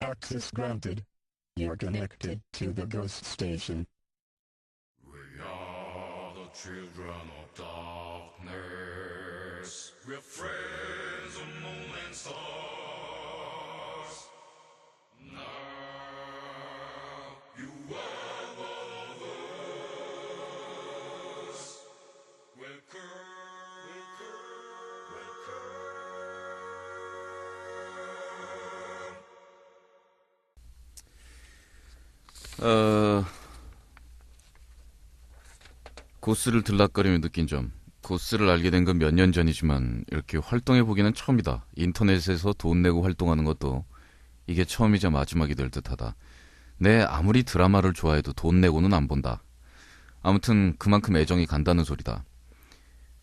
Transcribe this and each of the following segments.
Access granted. You're connected to the ghost station. We are the children of darkness. We're friends of moon and stars. Now you are one of us. Welcome, 고스를 들락거리며 느낀 점. 고스를 알게 된 건 몇 년 전이지만 이렇게 활동해보기는 처음이다. 인터넷에서 돈 내고 활동하는 것도 이게 처음이자 마지막이 될 듯하다. 내 아무리 드라마를 좋아해도 돈 내고는 안 본다. 아무튼 그만큼 애정이 간다는 소리다.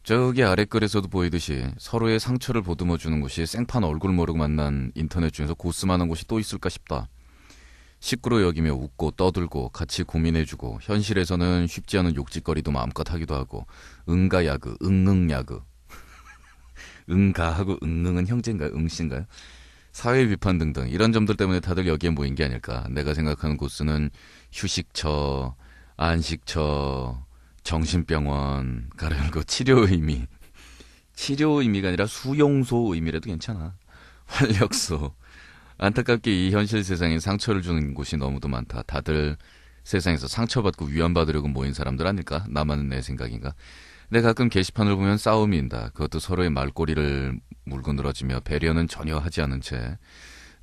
저기 아래 글에서도 보이듯이 서로의 상처를 보듬어주는 곳이 생판 얼굴 모르고 만난 인터넷 중에서 고스만한 곳이 또 있을까 싶다. 식구로 여기며 웃고 떠들고 같이 고민해주고 현실에서는 쉽지 않은 욕짓거리도 마음껏 하기도 하고 응가야그, 응응야그 응가하고 응응은 형제인가요? 응씨인가요? 사회 비판 등등 이런 점들 때문에 다들 여기에 모인 게 아닐까. 내가 생각하는 고스는 휴식처, 안식처, 정신병원 가려고 치료 의미, 치료 의미가 아니라 수용소 의미라도 괜찮아. 활력소. 안타깝게 이 현실 세상에 상처를 주는 곳이 너무도 많다. 다들 세상에서 상처받고 위안받으려고 모인 사람들 아닐까? 나만은 내 생각인가? 근데 가끔 게시판을 보면 싸움이 인다. 그것도 서로의 말꼬리를 물고 늘어지며 배려는 전혀 하지 않은 채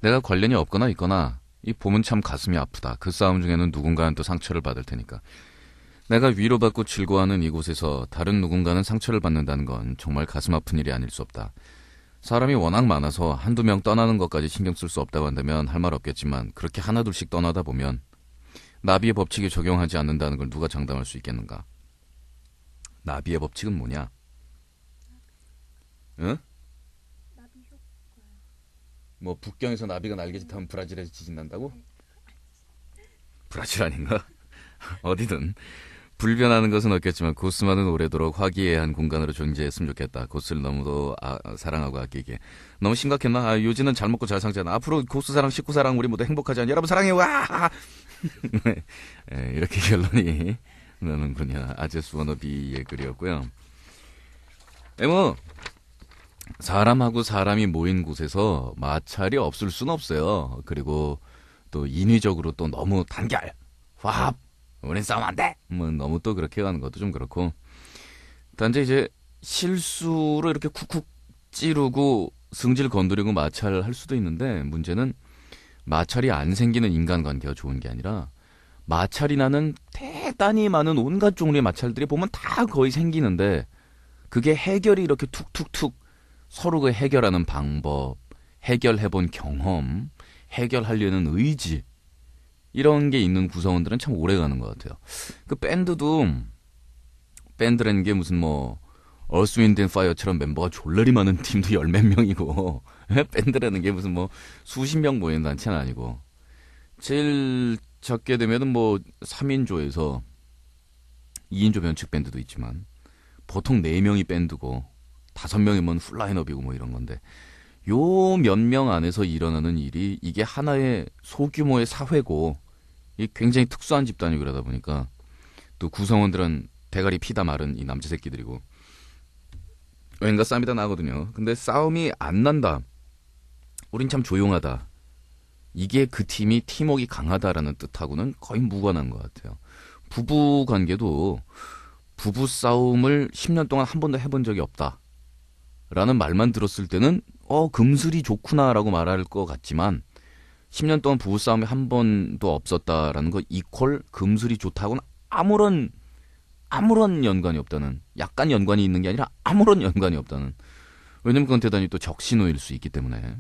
내가 관련이 없거나 있거나 이 보면 참 가슴이 아프다. 그 싸움 중에는 누군가는 또 상처를 받을 테니까. 내가 위로받고 즐거워하는 이곳에서 다른 누군가는 상처를 받는다는 건 정말 가슴 아픈 일이 아닐 수 없다. 사람이 워낙 많아서 한두 명 떠나는 것까지 신경 쓸 수 없다고 한다면 할 말 없겠지만 그렇게 하나둘씩 떠나다 보면 나비의 법칙이 적용하지 않는다는 걸 누가 장담할 수 있겠는가? 나비의 법칙은 뭐냐? 응? 나비 효과요. 뭐 북경에서 나비가 날개짓 하면 브라질에서 지진 난다고? 브라질 아닌가? 어디든 불변하는 것은 없겠지만 고스만은 오래도록 화기애애한 공간으로 존재했으면 좋겠다. 고스를 너무도 사랑하고 아끼게. 너무 심각했나? 요지는 잘 먹고 잘 살잖아. 앞으로 고스 사랑, 식구 사랑 우리 모두 행복하자. 여러분 사랑해요. 와! 네, 이렇게 결론이 나는군요. 아제스 워너비의 글이었고요. 뭐 사람하고 사람이 모인 곳에서 마찰이 없을 순 없어요. 그리고 또 인위적으로 또 너무 단결, 화합, 우린 싸우면 안 돼! 뭐 너무 또 그렇게 가는 것도 좀 그렇고. 단지 이제 실수로 이렇게 쿡쿡 찌르고 승질 건드리고 마찰할 수도 있는데 문제는 마찰이 안 생기는 인간관계가 좋은 게 아니라 마찰이 나는 대단히 많은 온갖 종류의 마찰들이 보면 다 거의 생기는데 그게 해결이 이렇게 툭툭툭 서로 그 해결하는 방법, 해결해본 경험, 해결하려는 의지 이런 게 있는 구성원들은 참 오래 가는 것 같아요. 그 밴드라는 게 무슨 뭐 얼스 윈드 앤 파이어처럼 멤버가 졸라리 많은 팀도 열 몇 명이고 밴드라는 게 무슨 뭐 수십 명 모이는 단체는 아니고 제일 적게 되면은 뭐 3인조에서 2인조 변칙 밴드도 있지만 보통 4명이 밴드고 5명이면 풀라인업이고 뭐 이런 건데 요 몇 명 안에서 일어나는 일이 이게 하나의 소규모의 사회고 이 굉장히 특수한 집단이고 그러다 보니까 또 구성원들은 대가리 피다 마른 이 남자 새끼들이고 왠가 싸움이 다 나거든요. 근데 싸움이 안 난다. 우린 참 조용하다. 이게 그 팀이 팀워크가 강하다라는 뜻하고는 거의 무관한 것 같아요. 부부 관계도 부부 싸움을 10년 동안 한 번도 해본 적이 없다. 라는 말만 들었을 때는 금슬이 좋구나라고 말할 것 같지만 10년 동안 부부싸움이 한 번도 없었다라는 거 이퀄 금슬이 좋다고는 아무런 연관이 없다는, 약간 연관이 있는 게 아니라 아무런 연관이 없다는. 왜냐면 그건 대단히 또 적신호일 수 있기 때문에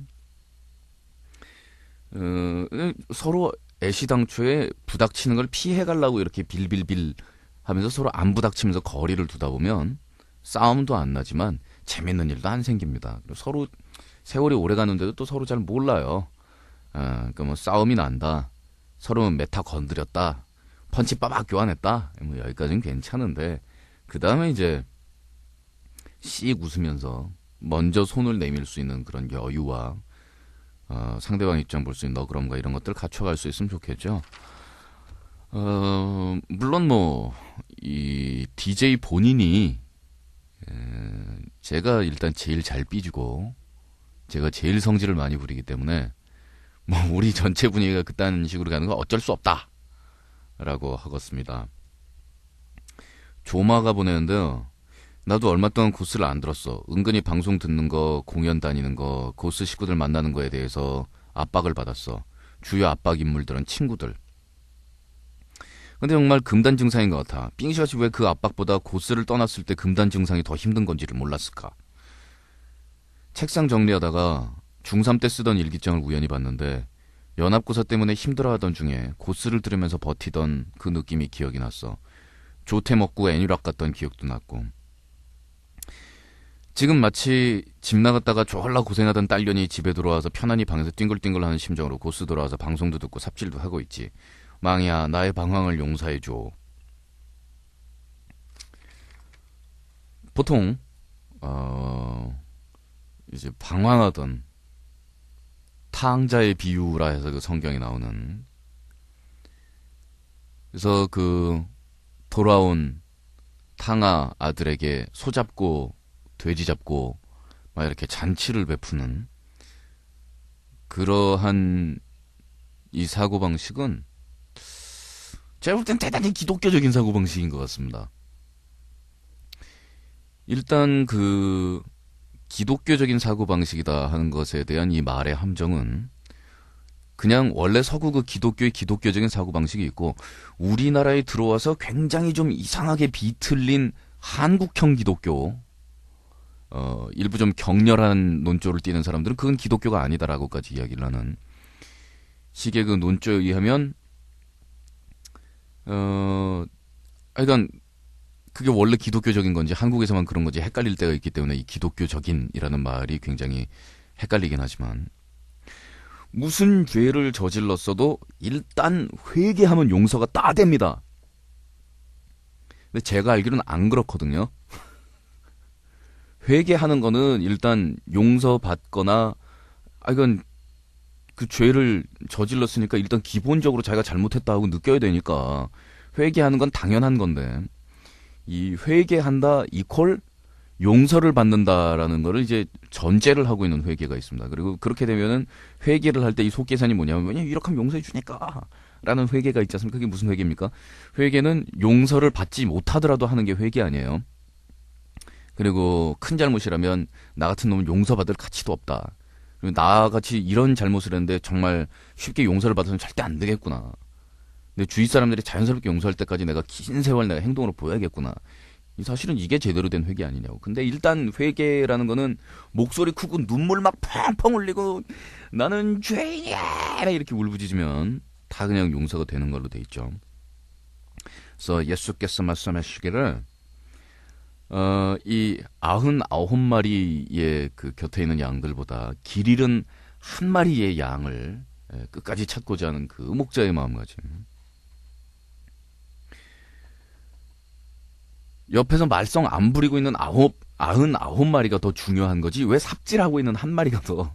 서로 애시당초에 부닥치는 걸 피해가려고 이렇게 빌빌빌 하면서 서로 안 부닥치면서 거리를 두다 보면 싸움도 안 나지만 재밌는 일도 안 생깁니다. 서로 세월이 오래 가는데도 또 서로 잘 몰라요. 그러니까 뭐 싸움이 난다, 서로 메타 건드렸다, 펀치 빠박 교환했다, 뭐 여기까지는 괜찮은데 그 다음에 이제 씩 웃으면서 먼저 손을 내밀 수 있는 그런 여유와 상대방 입장 볼 수 있는 너그럼과 이런 것들 갖춰갈 수 있으면 좋겠죠. 물론 뭐 이 DJ 본인이 제가 일단 제일 잘 삐지고 제가 제일 성질을 많이 부리기 때문에 뭐 우리 전체 분위기가 그딴 식으로 가는 건 어쩔 수 없다라고 하겠습니다. 조마가 보내는데요. 나도 얼마 동안 고스를 안 들었어. 은근히 방송 듣는 거, 공연 다니는 거, 고스 식구들 만나는 거에 대해서 압박을 받았어. 주요 압박 인물들은 친구들. 근데 정말 금단 증상인 것 같아. 삥씨같이 왜 그 압박보다 고스를 떠났을 때 금단 증상이 더 힘든 건지를 몰랐을까. 책상 정리하다가 중3 때 쓰던 일기장을 우연히 봤는데 연합고사 때문에 힘들어하던 중에 고스를 들으면서 버티던 그 느낌이 기억이 났어. 조퇴 먹고 애니락 갔던 기억도 났고. 지금 마치 집 나갔다가 졸라 고생하던 딸년이 집에 들어와서 편안히 방에서 띵글띵글하는 심정으로 고스 돌아와서 방송도 듣고 삽질도 하고 있지. 망이야, 나의 방황을 용서해줘. 보통 이제 방황하던 탕자의 비유라 해서 그 성경에 나오는, 그래서 그 돌아온 탕아 아들에게 소 잡고 돼지 잡고 막 이렇게 잔치를 베푸는 그러한 이 사고방식은 제가 볼 땐 대단히 기독교적인 사고방식인 것 같습니다. 일단 그 기독교적인 사고방식이다 하는 것에 대한 이 말의 함정은 그냥 원래 서구 그 기독교의 기독교적인 사고방식이 있고 우리나라에 들어와서 굉장히 좀 이상하게 비틀린 한국형 기독교, 일부 좀 격렬한 논조를 띠는 사람들은 그건 기독교가 아니다라고까지 이야기를 하는 식의 그 논조에 의하면 하여간 그게 원래 기독교적인 건지 한국에서만 그런 건지 헷갈릴 때가 있기 때문에 이 기독교적인이라는 말이 굉장히 헷갈리긴 하지만 무슨 죄를 저질렀어도 일단 회개하면 용서가 다 됩니다. 근데 제가 알기로는 안 그렇거든요. 회개하는 거는 일단 용서받거나, 이건 그 죄를 저질렀으니까 일단 기본적으로 자기가 잘못했다 하고 느껴야 되니까 회개하는 건 당연한 건데, 이 회개한다 이퀄 용서를 받는다라는 거를 이제 전제를 하고 있는 회개가 있습니다. 그리고 그렇게 되면은 회개를 할 때 이 속계산이 뭐냐면, 왜냐면 이렇게 하면 용서해 주니까 라는 회개가 있지 않습니까? 그게 무슨 회개입니까? 회개는 용서를 받지 못하더라도 하는 게 회개 아니에요. 그리고 큰 잘못이라면 나 같은 놈은 용서받을 가치도 없다. 그리고 나같이 이런 잘못을 했는데 정말 쉽게 용서를 받아서는 절대 안 되겠구나. 근데 주위 사람들이 자연스럽게 용서할 때까지 내가 긴 세월 내가 행동으로 보여야겠구나. 사실은 이게 제대로 된 회개 아니냐고. 근데 일단 회개라는 거는 목소리 크고 눈물 막 펑펑 흘리고 나는 죄인이야 이렇게 울부짖으면 다 그냥 용서가 되는 걸로 돼 있죠. 그래서 예수께서 말씀하시기를 이 99마리의 그 곁에 있는 양들보다 길 잃은 한 마리의 양을 끝까지 찾고자 하는 그 목자의 마음가짐. 옆에서 말썽 안 부리고 있는 99마리가 더 중요한 거지 왜 삽질하고 있는 한 마리가 더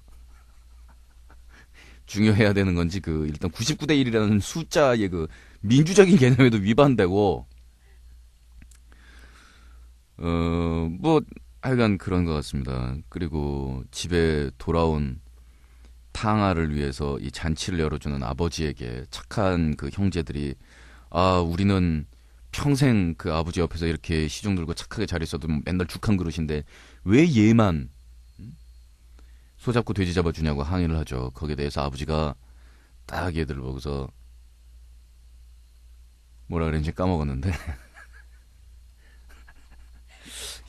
중요해야 되는 건지, 그 일단 99대 1이라는 숫자의 그 민주적인 개념에도 위반되고, 뭐 하여간 그런 것 같습니다. 그리고 집에 돌아온 탕아를 위해서 이 잔치를 열어주는 아버지에게 착한 그 형제들이, 우리는 평생 그 아버지 옆에서 이렇게 시중 들고 착하게 잘 있어도 맨날 죽한 그릇인데 왜 얘만 소 잡고 돼지 잡아주냐고 항의를 하죠. 거기에 대해서 아버지가 딱 얘들 보고서 뭐라 그랬는지 까먹었는데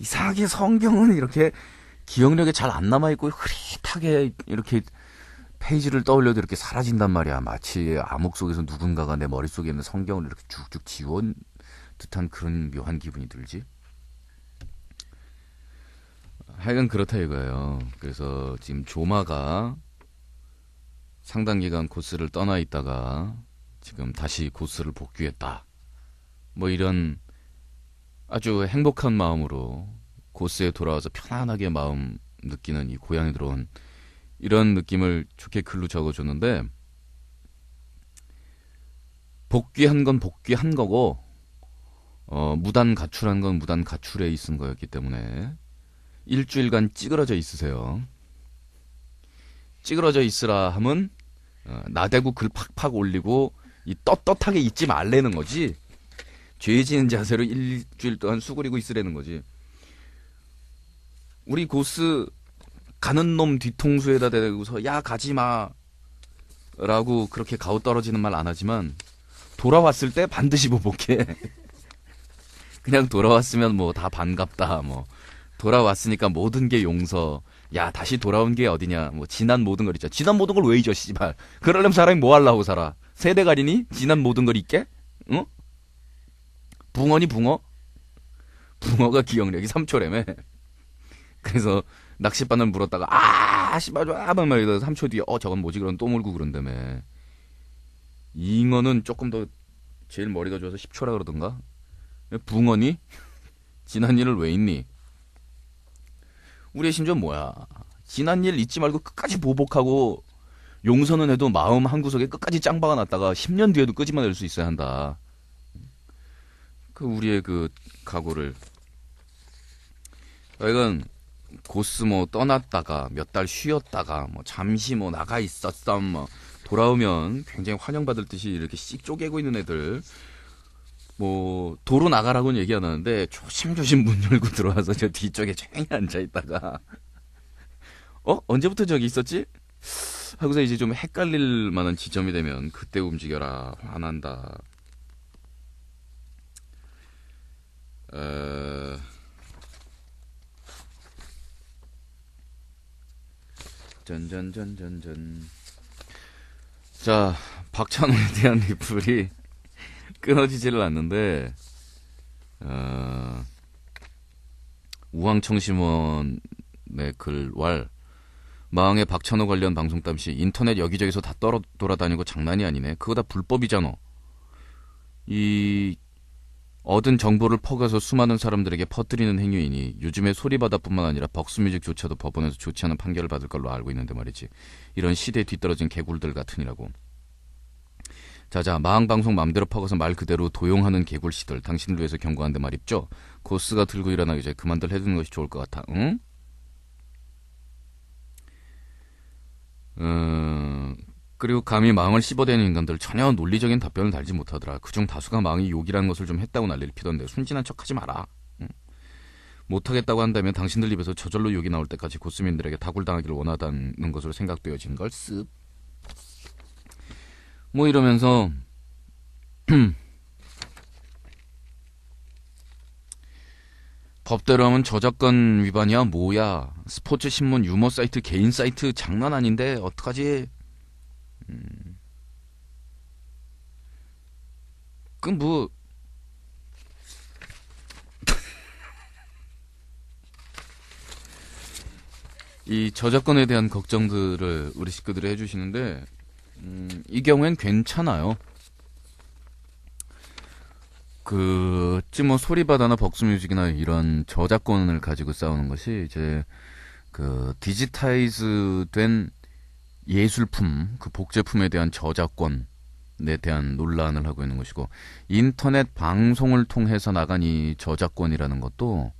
이상하게 성경은 이렇게 기억력에 잘 안 남아있고 흐릿하게 이렇게 페이지를 떠올려도 이렇게 사라진단 말이야. 마치 암흑 속에서 누군가가 내 머릿속에 있는 성경을 이렇게 쭉쭉 지운 듯한 그런 묘한 기분이 들지. 하여간 그렇다 이거예요. 그래서 지금 조마가 상당 기간 고스를 떠나 있다가 지금 다시 고스를 복귀했다. 뭐 이런 아주 행복한 마음으로 고스에 돌아와서 편안하게 마음 느끼는 이 고향에 들어온 이런 느낌을 좋게 글로 적어줬는데, 복귀한 건 복귀한 거고, 무단 가출한 건 무단 가출에 있은 거였기 때문에 일주일간 찌그러져 있으세요. 찌그러져 있으라 함은 나대고 글 팍팍 올리고 이 떳떳하게 있지 말라는 거지. 죄 지은 자세로 일주일 동안 수그리고 있으라는 거지. 우리 고스 가는 놈 뒤통수에다 대고서 야 가지마 라고 그렇게 가오 떨어지는 말 안 하지만 돌아왔을 때 반드시 보복해. 그냥 돌아왔으면 뭐 다 반갑다 뭐 돌아왔으니까 모든 게 용서. 야 다시 돌아온 게 어디냐 뭐 지난 모든 걸 있죠. 지난 모든 걸 왜 잊어 씨발. 그러려면 사람이 뭐 하려고 살아. 세대가리니 지난 모든 걸 잊게? 응? 붕어니 붕어? 붕어가 기억력이 3초래매. 그래서 낚싯바늘 물었다가 아 씨발 막 이러다 3초 뒤에 저건 뭐지 그런 또 물고 그런다며. 잉어는 조금 더 제일 머리가 좋아서 10초라 그러던가. 붕어니? 지난 일을 왜 잊니? 우리의 심지어 뭐야? 지난 일 잊지 말고 끝까지 보복하고 용서는 해도 마음 한구석에 끝까지 짱박아 놨다가 10년 뒤에도 끄집어낼 수 있어야 한다. 그 우리의 그 각오를. 이건 고스 뭐 떠났다가 몇 달 쉬었다가 뭐 잠시 뭐 나가 있었어 뭐 돌아오면 굉장히 환영받을 듯이 이렇게 씩 쪼개고 있는 애들 뭐 도로 나가라고는 얘기 안 하는데 조심조심 문 열고 들어와서 저 뒤쪽에 조용히 앉아있다가 언제부터 저기 있었지? 하고서 이제 좀 헷갈릴 만한 지점이 되면 그때 움직여라. 화난다. 전전전전전. 자, 박찬호에 대한 리플이 끊어지지를 않는데 우황청심원의 글왈 마항의 박찬호 관련 방송 땀시 인터넷 여기저기서 다 돌아다니고 장난이 아니네. 그거 다 불법이잖아. 이 얻은 정보를 퍼가서 수많은 사람들에게 퍼뜨리는 행위이니 요즘에 소리바다뿐만 아니라 벅스뮤직조차도 법원에서 좋지 않은 판결을 받을 걸로 알고 있는데 말이지. 이런 시대에 뒤떨어진 개굴들 같으니라고. 자자, 마항방송 맘대로 퍼가서 말 그대로 도용하는 개굴씨들, 당신을 위해서 경고한데 말입죠. 고스가 들고 일어나기 전에 그만들 해두는 것이 좋을 것 같아. 응? 그리고 감히 마항을 씹어대는 인간들 전혀 논리적인 답변을 달지 못하더라. 그중 다수가 마항이 욕이라는 것을 좀 했다고 난리를 피던데 순진한 척하지 마라. 응? 못하겠다고 한다면 당신들 입에서 저절로 욕이 나올 때까지 고스민들에게 다굴당하기를 원하다는 것으로 생각되어진 걸 쓱. 뭐 이러면서 법대로 하면 저작권 위반이야 뭐야. 스포츠 신문 유머 사이트 개인 사이트 장난 아닌데 어떡하지. 그 뭐 이 저작권에 대한 걱정들을 우리 식구들이 해주시는데 이 경우엔 괜찮아요. 뭐 소리바다나 벅스뮤직이나 이런 저작권을 가지고 싸우는 것이 이제 그 디지타이즈된 예술품, 그 복제품에 대한 저작권에 대한 논란을 하고 있는 것이고, 인터넷 방송을 통해서 나간 이 저작권이라는 것도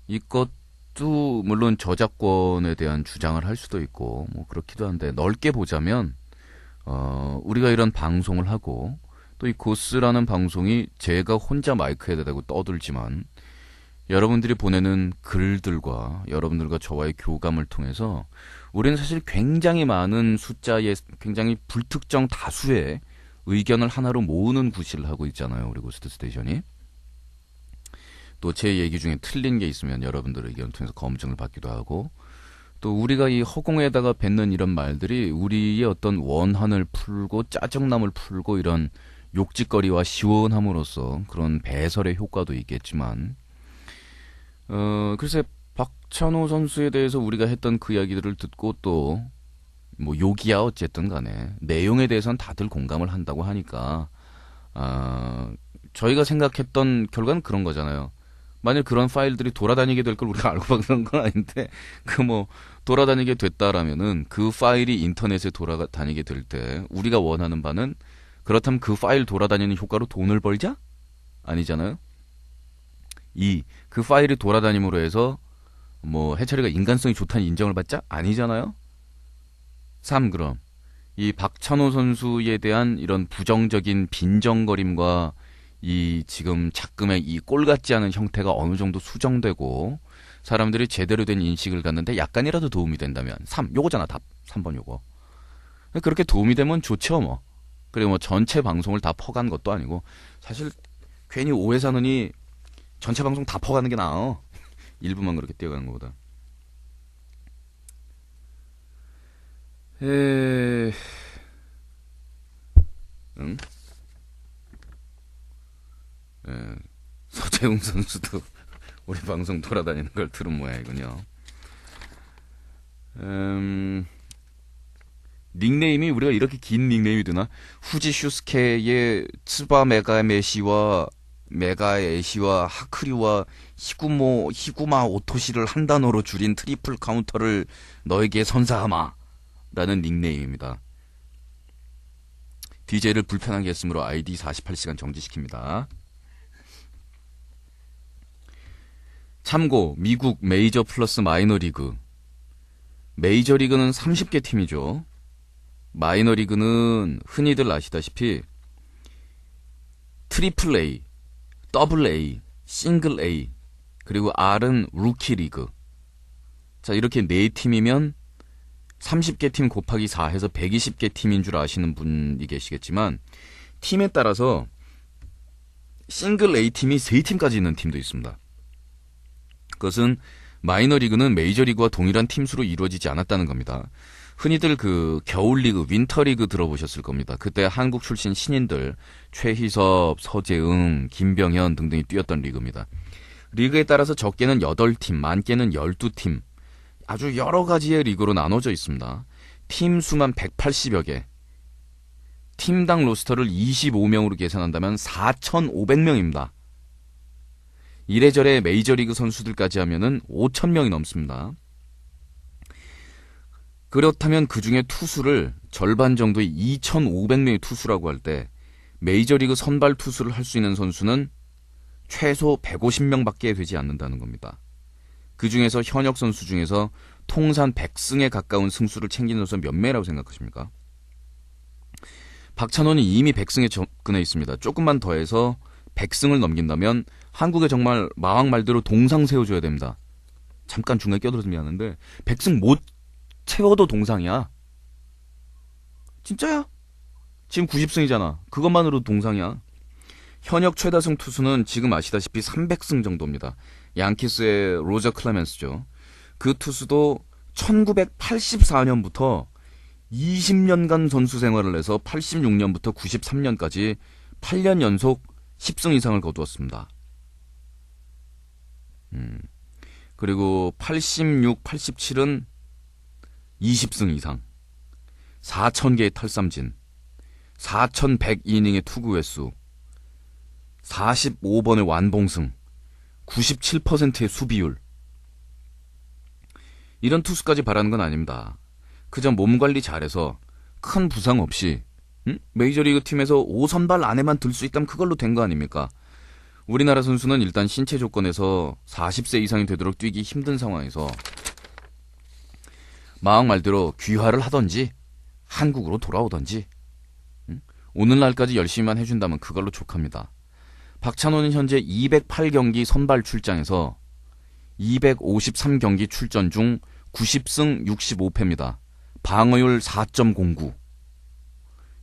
이것도 물론 저작권에 대한 주장을 할 수도 있고 뭐 그렇기도 한데, 넓게 보자면 우리가 이런 방송을 하고 또 이 고스라는 방송이 제가 혼자 마이크에다 대고 떠들지만 여러분들이 보내는 글들과 여러분들과 저와의 교감을 통해서 우리는 사실 굉장히 많은 숫자의 굉장히 불특정 다수의 의견을 하나로 모으는 구실을 하고 있잖아요. 우리 고스트 스테이션이. 또 제 얘기 중에 틀린 게 있으면 여러분들의 의견을 통해서 검증을 받기도 하고, 또 우리가 이 허공에다가 뱉는 이런 말들이 우리의 어떤 원한을 풀고 짜증남을 풀고 이런 욕짓거리와 시원함으로써 그런 배설의 효과도 있겠지만, 글쎄 박찬호 선수에 대해서 우리가 했던 그 이야기들을 듣고 또 뭐 욕이야 어쨌든 간에 내용에 대해서는 다들 공감을 한다고 하니까 저희가 생각했던 결과는 그런 거잖아요. 만약 그런 파일들이 돌아다니게 될 걸 우리가 알고 박는 건 아닌데 그 뭐 돌아다니게 됐다라면은 그 파일이 인터넷에 돌아다니게 될 때 우리가 원하는 바는 그렇다면 그 파일 돌아다니는 효과로 돈을 벌자? 아니잖아요. 2. 그 파일이 돌아다님으로 해서 뭐 해철이가 인간성이 좋다는 인정을 받자? 아니잖아요. 3. 그럼 이 박찬호 선수에 대한 이런 부정적인 빈정거림과 이 지금 자금의 이 꼴 같지 않은 형태가 어느 정도 수정되고 사람들이 제대로 된 인식을 갖는데 약간이라도 도움이 된다면 3. 요거잖아 답. 3번 요거. 그렇게 도움이 되면 좋죠 뭐. 그리고 뭐 전체 방송을 다 퍼간 것도 아니고 사실 괜히 오해 사느니 전체 방송 다 퍼가는 게 나아. 일부만 그렇게 뛰어가는 것보다. 응? 서재웅 선수도 우리 방송 돌아다니는 걸 들은 모양이군요. 닉네임이 우리가 이렇게 긴 닉네임이 되나? 후지 슈스케의 츠바 메가메시와 메가에시와 하크리와 히구마 오토시를 한 단어로 줄인 트리플 카운터를 너에게 선사하마 라는 닉네임입니다. DJ를 불편하게 했으므로 아이디 48시간 정지시킵니다. 참고 미국 메이저 플러스 마이너리그 메이저리그는 30개 팀이죠. 마이너리그는 흔히들 아시다시피 트리플 A, 더블 A, 싱글 A 그리고 R은 루키 리그. 자 이렇게 4팀이면 30개 팀 곱하기 4 해서 120개 팀인 줄 아시는 분이 계시겠지만 팀에 따라서 싱글 A팀이 3팀까지 있는 팀도 있습니다. 그것은 마이너리그는 메이저리그와 동일한 팀수로 이루어지지 않았다는 겁니다. 흔히들 그 겨울리그, 윈터리그 들어보셨을 겁니다. 그때 한국 출신 신인들 최희섭, 서재응, 김병현 등등이 뛰었던 리그입니다. 리그에 따라서 적게는 8팀, 많게는 12팀 아주 여러 가지의 리그로 나눠져 있습니다. 팀 수만 180여 개, 팀당 로스터를 25명으로 계산한다면 4,500명입니다. 이래저래 메이저리그 선수들까지 하면은 5,000명이 넘습니다. 그렇다면 그 중에 투수를 절반 정도의 2,500명의 투수라고 할 때 메이저리그 선발 투수를 할 수 있는 선수는 최소 150명밖에 되지 않는다는 겁니다. 그 중에서 현역 선수 중에서 통산 100승에 가까운 승수를 챙긴 선수는 몇 명이라고 생각하십니까? 박찬호는 이미 100승에 접근해 있습니다. 조금만 더해서 100승을 넘긴다면 한국에 정말 마왕 말대로 동상 세워줘야 됩니다. 잠깐 중간에 껴들어서 미안한데 100승 못 채워도 동상이야. 진짜야. 지금 90승이잖아. 그것만으로도 동상이야. 현역 최다승 투수는 지금 아시다시피 300승 정도입니다. 양키스의 로저 클레멘스죠. 그 투수도 1984년부터 20년간 선수 생활을 해서 86년부터 93년까지 8년 연속 10승 이상을 거두었습니다. 그리고 86, 87은 20승 이상, 4,000개의 탈삼진, 4,100이닝의 투구 횟수, 45번의 완봉승, 97%의 수비율. 이런 투수까지 바라는 건 아닙니다. 그저 몸관리 잘해서 큰 부상 없이 메이저리그 팀에서 5선발 안에만 들 수 있다면 그걸로 된 거 아닙니까? 우리나라 선수는 일단 신체 조건에서 40세 이상이 되도록 뛰기 힘든 상황에서 마왕 말대로 귀화를 하던지 한국으로 돌아오던지 오늘날까지 열심히만 해준다면 그걸로 족합니다. 박찬호는 현재 208경기 선발 출장에서 253경기 출전 중 90승 65패입니다. 방어율 4.09.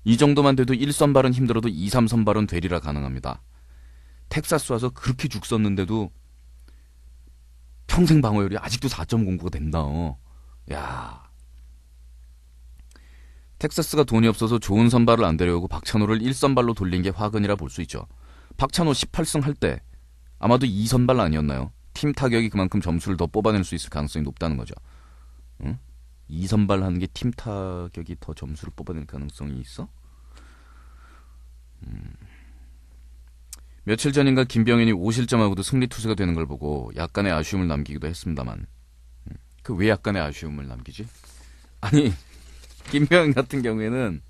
이 정도만 돼도 1선발은 힘들어도 2, 3선발은 되리라 가능합니다. 텍사스 와서 그렇게 죽 썼는데도 평생 방어율이 아직도 4.09가 된다. 야, 텍사스가 돈이 없어서 좋은 선발을 안 데려오고 박찬호를 1선발로 돌린 게 화근이라 볼 수 있죠. 박찬호 18승 할 때 아마도 2선발 아니었나요? 팀 타격이 그만큼 점수를 더 뽑아낼 수 있을 가능성이 높다는 거죠. 응? 2선발 하는 게 팀 타격이 더 점수를 뽑아낼 가능성이 있어? 며칠 전인가 김병현이 5실점하고도 승리 투수가 되는 걸 보고 약간의 아쉬움을 남기기도 했습니다만 그 왜 약간의 아쉬움을 남기지? 아니 김병현 같은 경우에는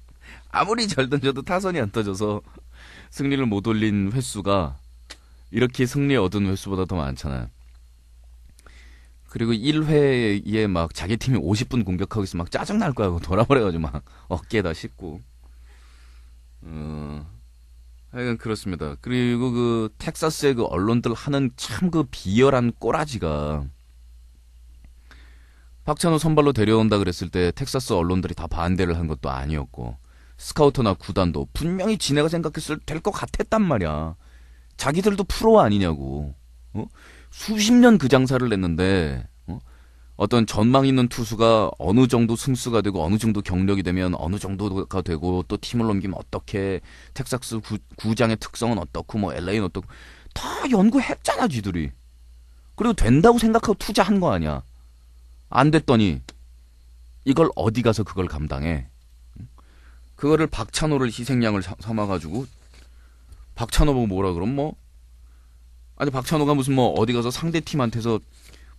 아무리 잘 던져도 타선이 안 떠져서 승리를 못 올린 횟수가 이렇게 승리 얻은 횟수보다 더 많잖아요. 그리고 1회에 막 자기 팀이 50분 공격하고 있으면 막 짜증날 거야. 돌아버려가지고 막 어깨에다 싣고. 하여간 그렇습니다. 그리고 그 텍사스의 그 언론들 하는 참 그 비열한 꼬라지가 박찬호 선발로 데려온다 그랬을 때 텍사스 언론들이 다 반대를 한 것도 아니었고 스카우터나 구단도 분명히 지네가 생각했을 때 될 것 같았단 말이야. 자기들도 프로 아니냐고. 수십 년 그 장사를 냈는데 어떤 전망 있는 투수가 어느 정도 승수가 되고 어느 정도 경력이 되면 어느 정도가 되고 또 팀을 넘기면 어떻게 텍사스 구장의 특성은 어떻고 뭐 LA는 어떻고 다 연구했잖아 쥐들이. 그리고 된다고 생각하고 투자한 거 아니야. 안 됐더니 이걸 어디 가서 그걸 감당해. 그거를 박찬호를 희생양을 삼아가지고 박찬호 보고 뭐라 그럼 뭐 아니 박찬호가 무슨 뭐 어디 가서 상대 팀한테서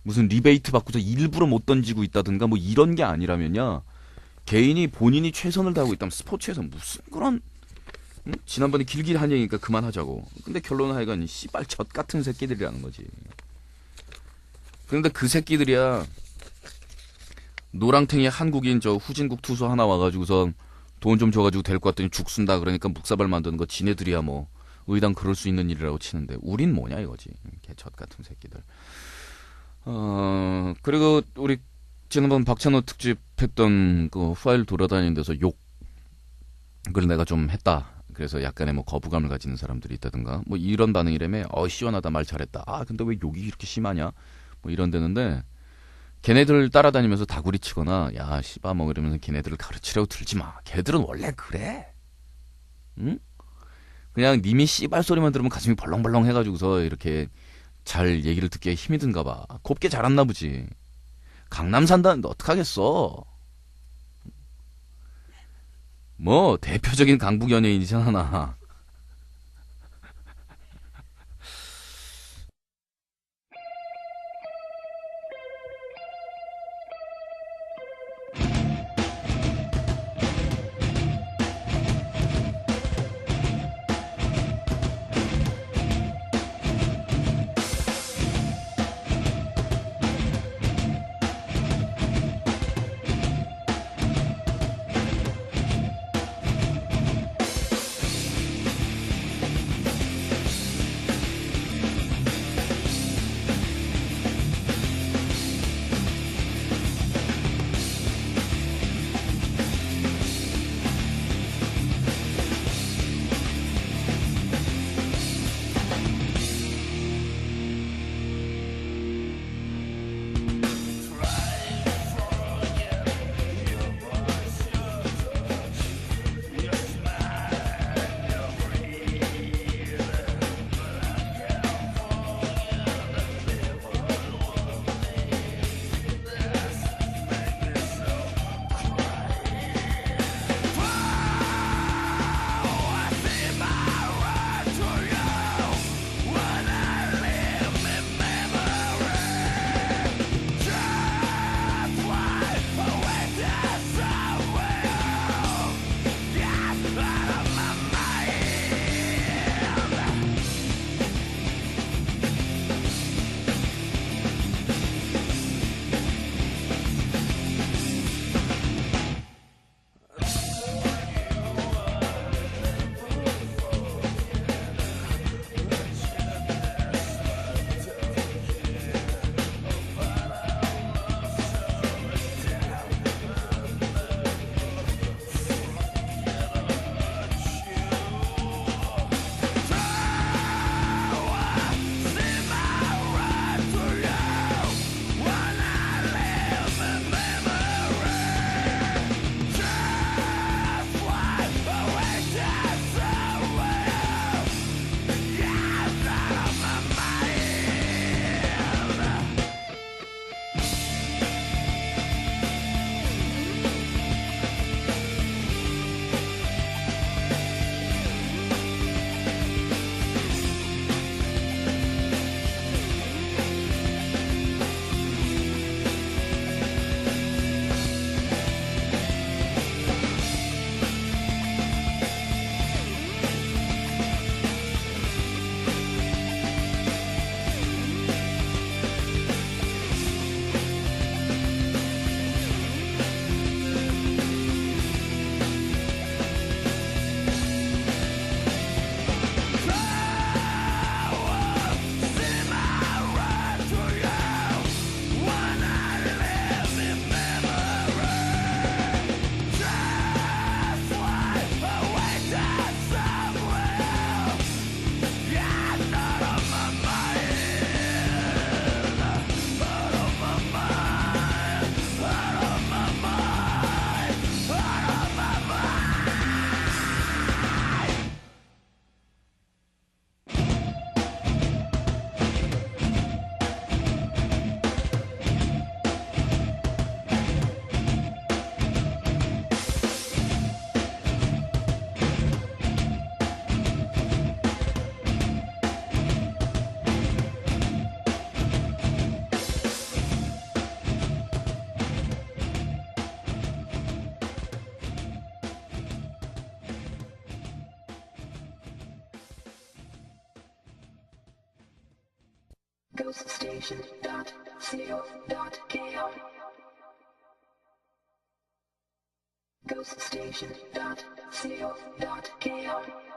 무슨 리베이트 받고서 일부러 못 던지고 있다든가 뭐 이런 게 아니라면야 개인이 본인이 최선을 다하고 있다면 스포츠에서 무슨 그런 지난번에 길게 한 얘기니까 그만하자고. 근데 결론은 하여간 씨발 젖 같은 새끼들이라는 거지. 그런데 그 새끼들이야 노랑탱이 한국인 저 후진국 투수 하나 와가지고서 돈 좀 줘가지고 될 것 같더니 죽순다 그러니까 묵사발 만드는 거 지네들이야 뭐 의당 그럴 수 있는 일이라고 치는데 우린 뭐냐 이거지. 개젖 같은 새끼들. 그리고 우리 지난번 박찬호 특집 했던 그 파일 돌아다니는 데서 욕을 내가 좀 했다. 그래서 약간의 뭐 거부감을 가지는 사람들이 있다든가 뭐 이런 반응이라며 시원하다 말 잘했다. 근데 왜 욕이 이렇게 심하냐 뭐 이런 데는데 걔네들 따라다니면서 다구리 치거나 야 씨바 뭐 이러면서 걔네들을 가르치려고 들지 마. 걔들은 원래 그래. 응? 그냥 님이 씨발 소리만 들으면 가슴이 벌렁벌렁 해가지고서 이렇게 잘 얘기를 듣기에 힘이 든가 봐. 곱게 자랐나 보지. 강남 산다는데 어떡하겠어. 뭐 대표적인 강북 연예인이잖아 나. ghoststation.co.kr ghoststation.co.kr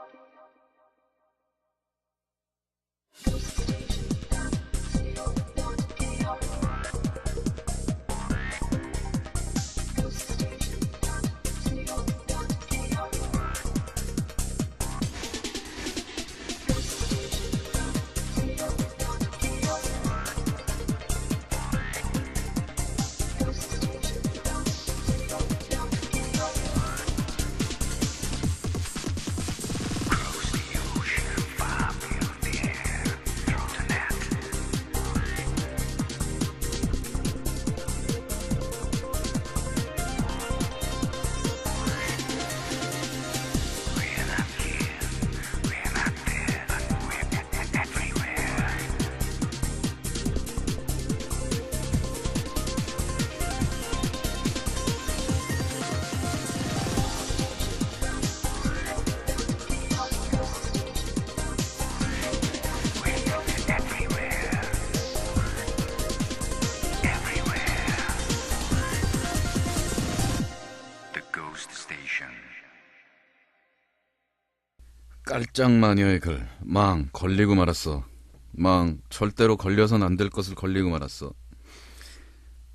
The Ghost Station. 깔짝마녀의 글. 망 걸리고 말았어. 망 절대로 걸려선 안 될 것을 걸리고 말았어.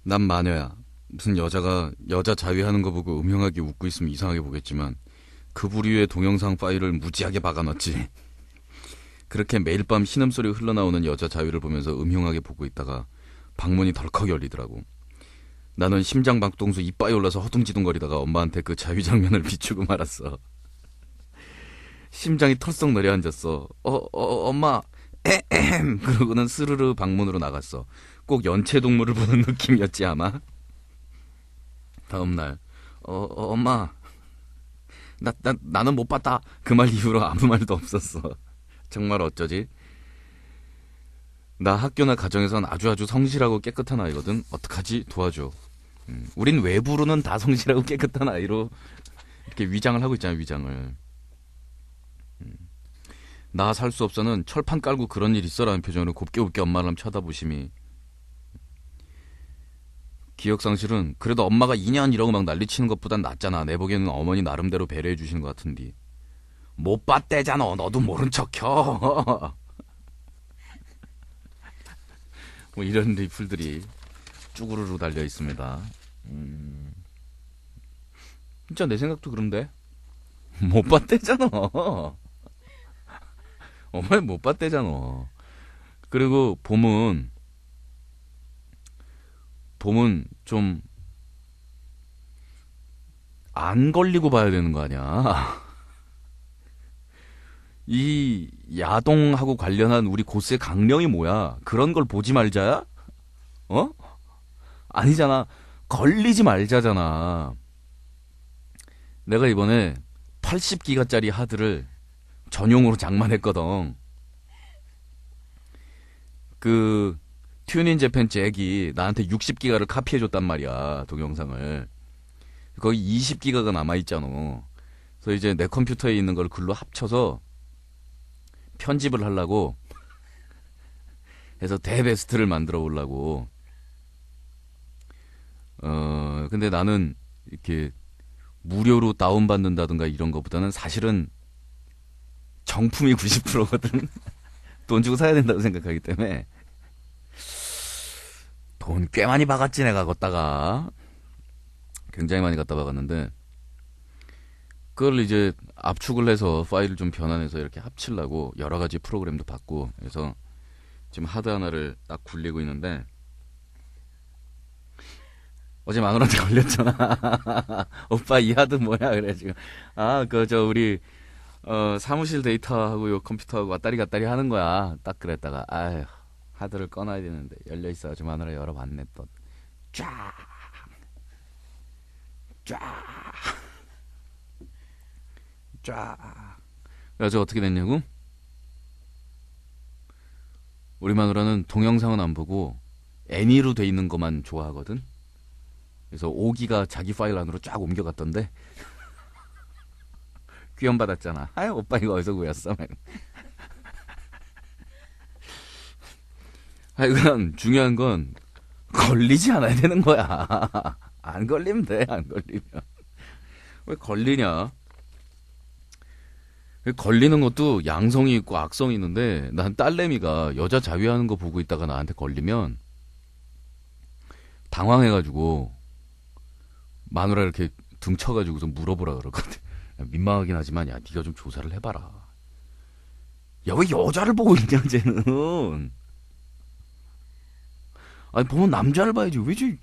난 마녀야. 무슨 여자가 여자 자위하는 거 보고 음흉하게 웃고 있으면 이상하게 보겠지만 그 부류의 동영상 파일을 무지하게 박아놨지. 그렇게 매일 밤 신음소리 흘러나오는 여자 자위를 보면서 음흉하게 보고 있다가 방문이 덜컥 열리더라고. 나는 심장박동수 이빠이 올라서 허둥지둥거리다가 엄마한테 그 자위 장면을 비추고 말았어. 심장이 털썩 내려앉았어. 엄마. 에헴. 그러고는 스르르 방문으로 나갔어. 꼭 연체동물을 보는 느낌이었지 아마. 다음날 엄마. 나는 못 봤다. 그 말 이후로 아무 말도 없었어. 정말 어쩌지? 나 학교나 가정에선 아주 성실하고 깨끗한 아이거든. 어떡하지? 도와줘. 우린 외부로는 다 성실하고 깨끗한 아이로 이렇게 위장을 하고 있잖아요. 위장을. 나 살 수 없어는 철판 깔고 그런 일 있어라는 표정으로 곱게 엄마를 쳐다보심이. 기억상실은 그래도 엄마가 2년 이러고 막 난리치는 것보단 낫잖아. 내 보기에는 어머니 나름대로 배려해 주시는 것 같은데. 못 봤대잖아. 너도 모른 척혀. 뭐 이런 리플들이 쭈구르르 달려 있습니다. 진짜 내 생각도 그런데. 못 봤대잖아. 엄마 못 봤대잖아. 그리고 봄은 좀 안 걸리고 봐야 되는 거 아니야. 이 야동하고 관련한 우리 고스의 강령이 뭐야? 그런 걸 보지 말자야? 어? 아니잖아. 걸리지 말자잖아. 내가 이번에 80기가짜리 하드를 전용으로 장만했거든. 그 튜닝 재팬 잭이 나한테 60기가를 카피해줬단 말이야. 동영상을. 거기 20기가가 남아있잖아. 그래서 이제 내 컴퓨터에 있는 걸 글로 합쳐서 편집을 하려고 해서 대베스트를 만들어 보려고. 근데 나는 이렇게 무료로 다운받는다든가 이런 것보다는 사실은 정품이 90%거든. 돈 주고 사야 된다고 생각하기 때문에. 돈 꽤 많이 박았지 내가 걷다가. 굉장히 많이 갖다 박았는데 그걸 이제 압축을 해서 파일을 좀 변환해서 이렇게 합치려고 여러 가지 프로그램도 받고 해서 지금 하드 하나를 딱 굴리고 있는데 어제 마누라한테 걸렸잖아. 오빠 이 하드 뭐야? 그래 지금 우리 사무실 데이터하고 요 컴퓨터하고 왔다리 갔다리 하는 거야. 딱 그랬다가 아휴 하드를 꺼놔야 되는데 열려 있어가지고 마누라 열어봤네 또. 쫙. 그래서 어떻게 됐냐고? 우리 마누라는 동영상은 안 보고 애니로 돼 있는 것만 좋아하거든. 그래서 5기가 자기 파일 안으로 쫙 옮겨갔던데 귀염 받았잖아. 아유 오빠 이거 어디서 구했어? 하여간 중요한 건 걸리지 않아야 되는 거야. 안 걸리면 돼. 안 걸리면. 왜 걸리냐? 걸리는 것도 양성이 있고 악성이 있는데 난 딸내미가 여자 자위하는 거 보고 있다가 나한테 걸리면 당황해가지고 마누라 이렇게 등 쳐가지고서 물어보라 그러거든. 야, 민망하긴 하지만 야 네가 좀 조사를 해봐라. 야 왜 여자를 보고 있냐 쟤는. 아니 보면 남자를 봐야지. 왜지?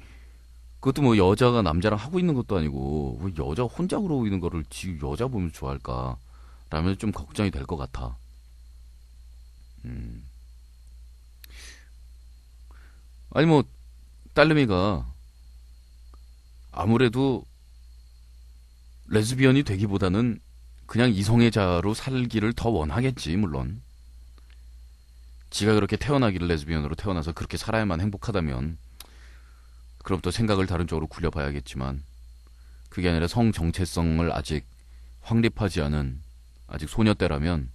그것도 뭐 여자가 남자랑 하고 있는 것도 아니고 왜 여자 혼자 그러고 있는 거를 지 여자 보면 좋아할까? 라면 좀 걱정이 될 것 같아. 아니 뭐 딸내미가 아무래도 레즈비언이 되기보다는 그냥 이성애자로 살기를 더 원하겠지. 물론 지가 그렇게 태어나기를 레즈비언으로 태어나서 그렇게 살아야만 행복하다면 그럼 또 생각을 다른 쪽으로 굴려봐야겠지만 그게 아니라 성 정체성을 아직 확립하지 않은 아직 소녀 때라면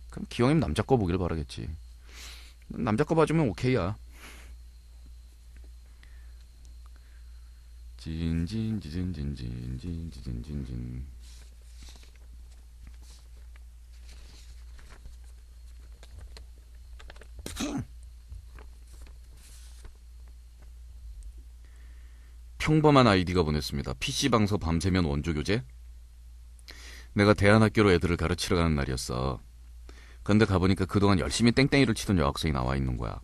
그럼 기왕이면 남자 거 보기를 바라겠지. 남자 거 봐주면 오케이야. 진진진진진진진진진. 평범한 아이디가 보냈습니다. PC방서 밤새면 원조교재? 내가 대안학교로 애들을 가르치러 가는 날이었어. 근데 가보니까 그동안 열심히 땡땡이를 치던 여학생이 나와 있는 거야.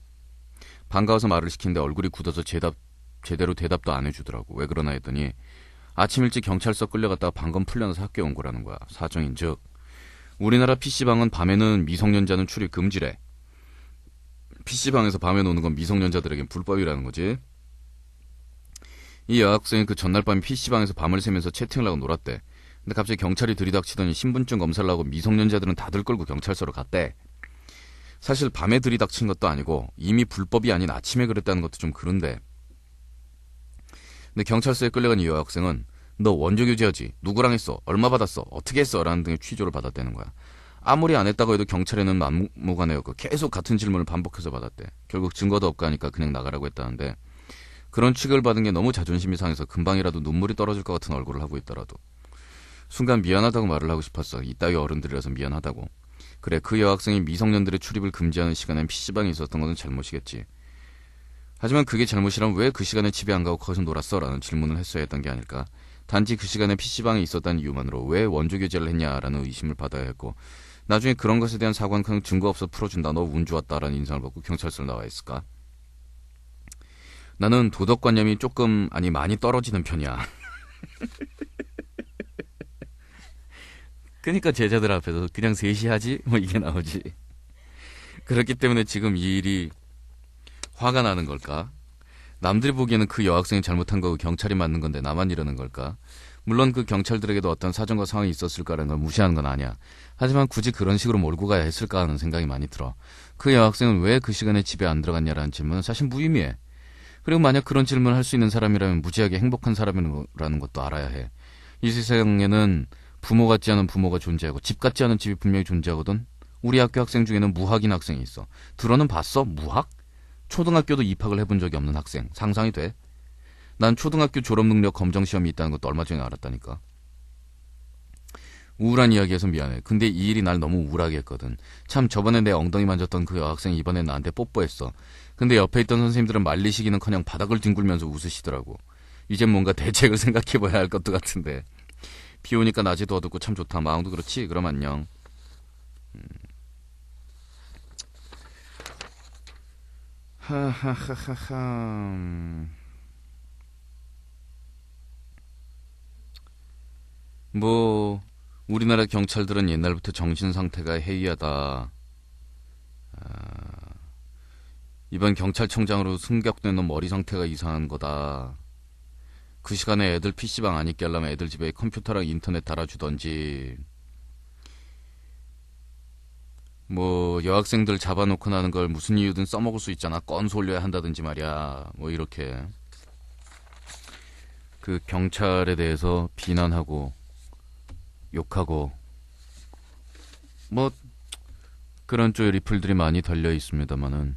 반가워서 말을 시키는데 얼굴이 굳어서 제대로 대답도 안 해주더라고. 왜 그러나 했더니 아침 일찍 경찰서 끌려갔다가 방금 풀려나서 학교에 온 거라는 거야. 사정인 즉 우리나라 PC방은 밤에는 미성년자는 출입 금지래. PC방에서 밤에 노는 건 미성년자들에겐 불법이라는 거지. 이 여학생은 그 전날 밤에 PC방에서 밤을 새면서 채팅을 하고 놀았대. 근데 갑자기 경찰이 들이닥치더니 신분증 검사를 하고 미성년자들은 다들 끌고 경찰서로 갔대. 사실 밤에 들이닥친 것도 아니고 이미 불법이 아닌 아침에 그랬다는 것도 좀 그런데. 근데 경찰서에 끌려간 이 여학생은 너 원조교제하지? 누구랑 했어? 얼마 받았어? 어떻게 했어? 라는 등의 취조를 받았다는 거야. 아무리 안 했다고 해도 경찰에는 막무가내였고 계속 같은 질문을 반복해서 받았대. 결국 증거도 없고 하니까 그냥 나가라고 했다는데 그런 취급을 받은 게 너무 자존심이 상해서 금방이라도 눈물이 떨어질 것 같은 얼굴을 하고 있더라도 순간 미안하다고 말을 하고 싶었어. 이따위 어른들이라서 미안하다고. 그래 그 여학생이 미성년들의 출입을 금지하는 시간엔 PC방에 있었던 것은 잘못이겠지. 하지만 그게 잘못이라면 왜 그 시간에 집에 안 가고 거기서 놀았어? 라는 질문을 했어야 했던 게 아닐까. 단지 그 시간에 PC방에 있었다는 이유만으로 왜 원조교제를 했냐라는 의심을 받아야 했고 나중에 그런 것에 대한 사과는 그냥 증거 없어 풀어준다. 너 운 좋았다라는 인상을 받고 경찰서로 나와 있을까? 나는 도덕관념이 조금 아니 많이 떨어지는 편이야. 그러니까 제자들 앞에서 그냥 셋이 하지? 뭐 이게 나오지. 그렇기 때문에 지금 이 일이 화가 나는 걸까? 남들이 보기에는 그 여학생이 잘못한 거고 경찰이 맞는 건데 나만 이러는 걸까? 물론 그 경찰들에게도 어떤 사정과 상황이 있었을 거라는 걸 무시하는 건 아니야. 하지만 굳이 그런 식으로 몰고 가야 했을까 하는 생각이 많이 들어. 그 여학생은 왜 그 시간에 집에 안 들어갔냐라는 질문은 사실 무의미해. 그리고 만약 그런 질문을 할 수 있는 사람이라면 무지하게 행복한 사람이라는 것도 알아야 해. 이 세상에는 부모 같지 않은 부모가 존재하고 집 같지 않은 집이 분명히 존재하거든. 우리 학교 학생 중에는 무학인 학생이 있어. 들어는 봤어? 무학? 초등학교도 입학을 해본 적이 없는 학생. 상상이 돼? 난 초등학교 졸업능력 검정시험이 있다는 것도 얼마 전에 알았다니까. 우울한 이야기해서 미안해. 근데 이 일이 날 너무 우울하게 했거든. 참 저번에 내 엉덩이 만졌던 그 여학생이 이번에 나한테 뽀뽀했어. 근데 옆에 있던 선생님들은 말리시기는커녕 바닥을 뒹굴면서 웃으시더라고. 이젠 뭔가 대책을 생각해봐야 할 것도 같은데. 비 오니까 낮에도 어둡고 참 좋다. 마음도 그렇지? 그럼 안녕. 하하하하하. 뭐 우리나라 경찰들은 옛날부터 정신 상태가 해이하다. 이번 경찰청장으로 승격된 놈 머리 상태가 이상한 거다. 그 시간에 애들 PC방 안 있게 하려면 애들 집에 컴퓨터랑 인터넷 달아주던지. 뭐 여학생들 잡아놓고 나는 걸 무슨 이유든 써먹을 수 있잖아. 건수 올려야 한다든지 말이야. 뭐 이렇게 그 경찰에 대해서 비난하고 욕하고 뭐 그런 쪽의 리플들이 많이 달려 있습니다만은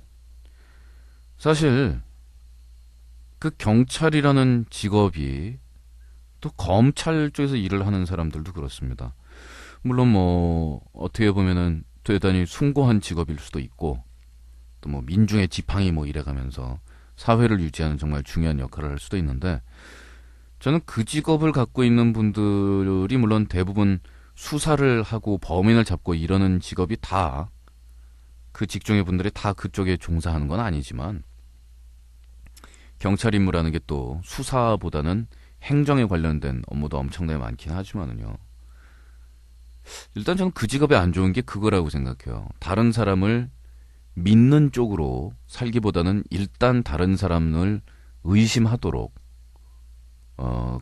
사실 그 경찰이라는 직업이 또 검찰 쪽에서 일을 하는 사람들도 그렇습니다. 물론 뭐 어떻게 보면은 대단히 숭고한 직업일 수도 있고 또 뭐 민중의 지팡이 뭐 이래가면서 사회를 유지하는 정말 중요한 역할을 할 수도 있는데 저는 그 직업을 갖고 있는 분들이 물론 대부분 수사를 하고 범인을 잡고 이러는 직업이 다 그 직종의 분들이 다 그쪽에 종사하는 건 아니지만 경찰 임무라는 게 또 수사보다는 행정에 관련된 업무도 엄청나게 많긴 하지만은요. 일단 저는 그 직업에 안 좋은 게 그거라고 생각해요. 다른 사람을 믿는 쪽으로 살기보다는 일단 다른 사람을 의심하도록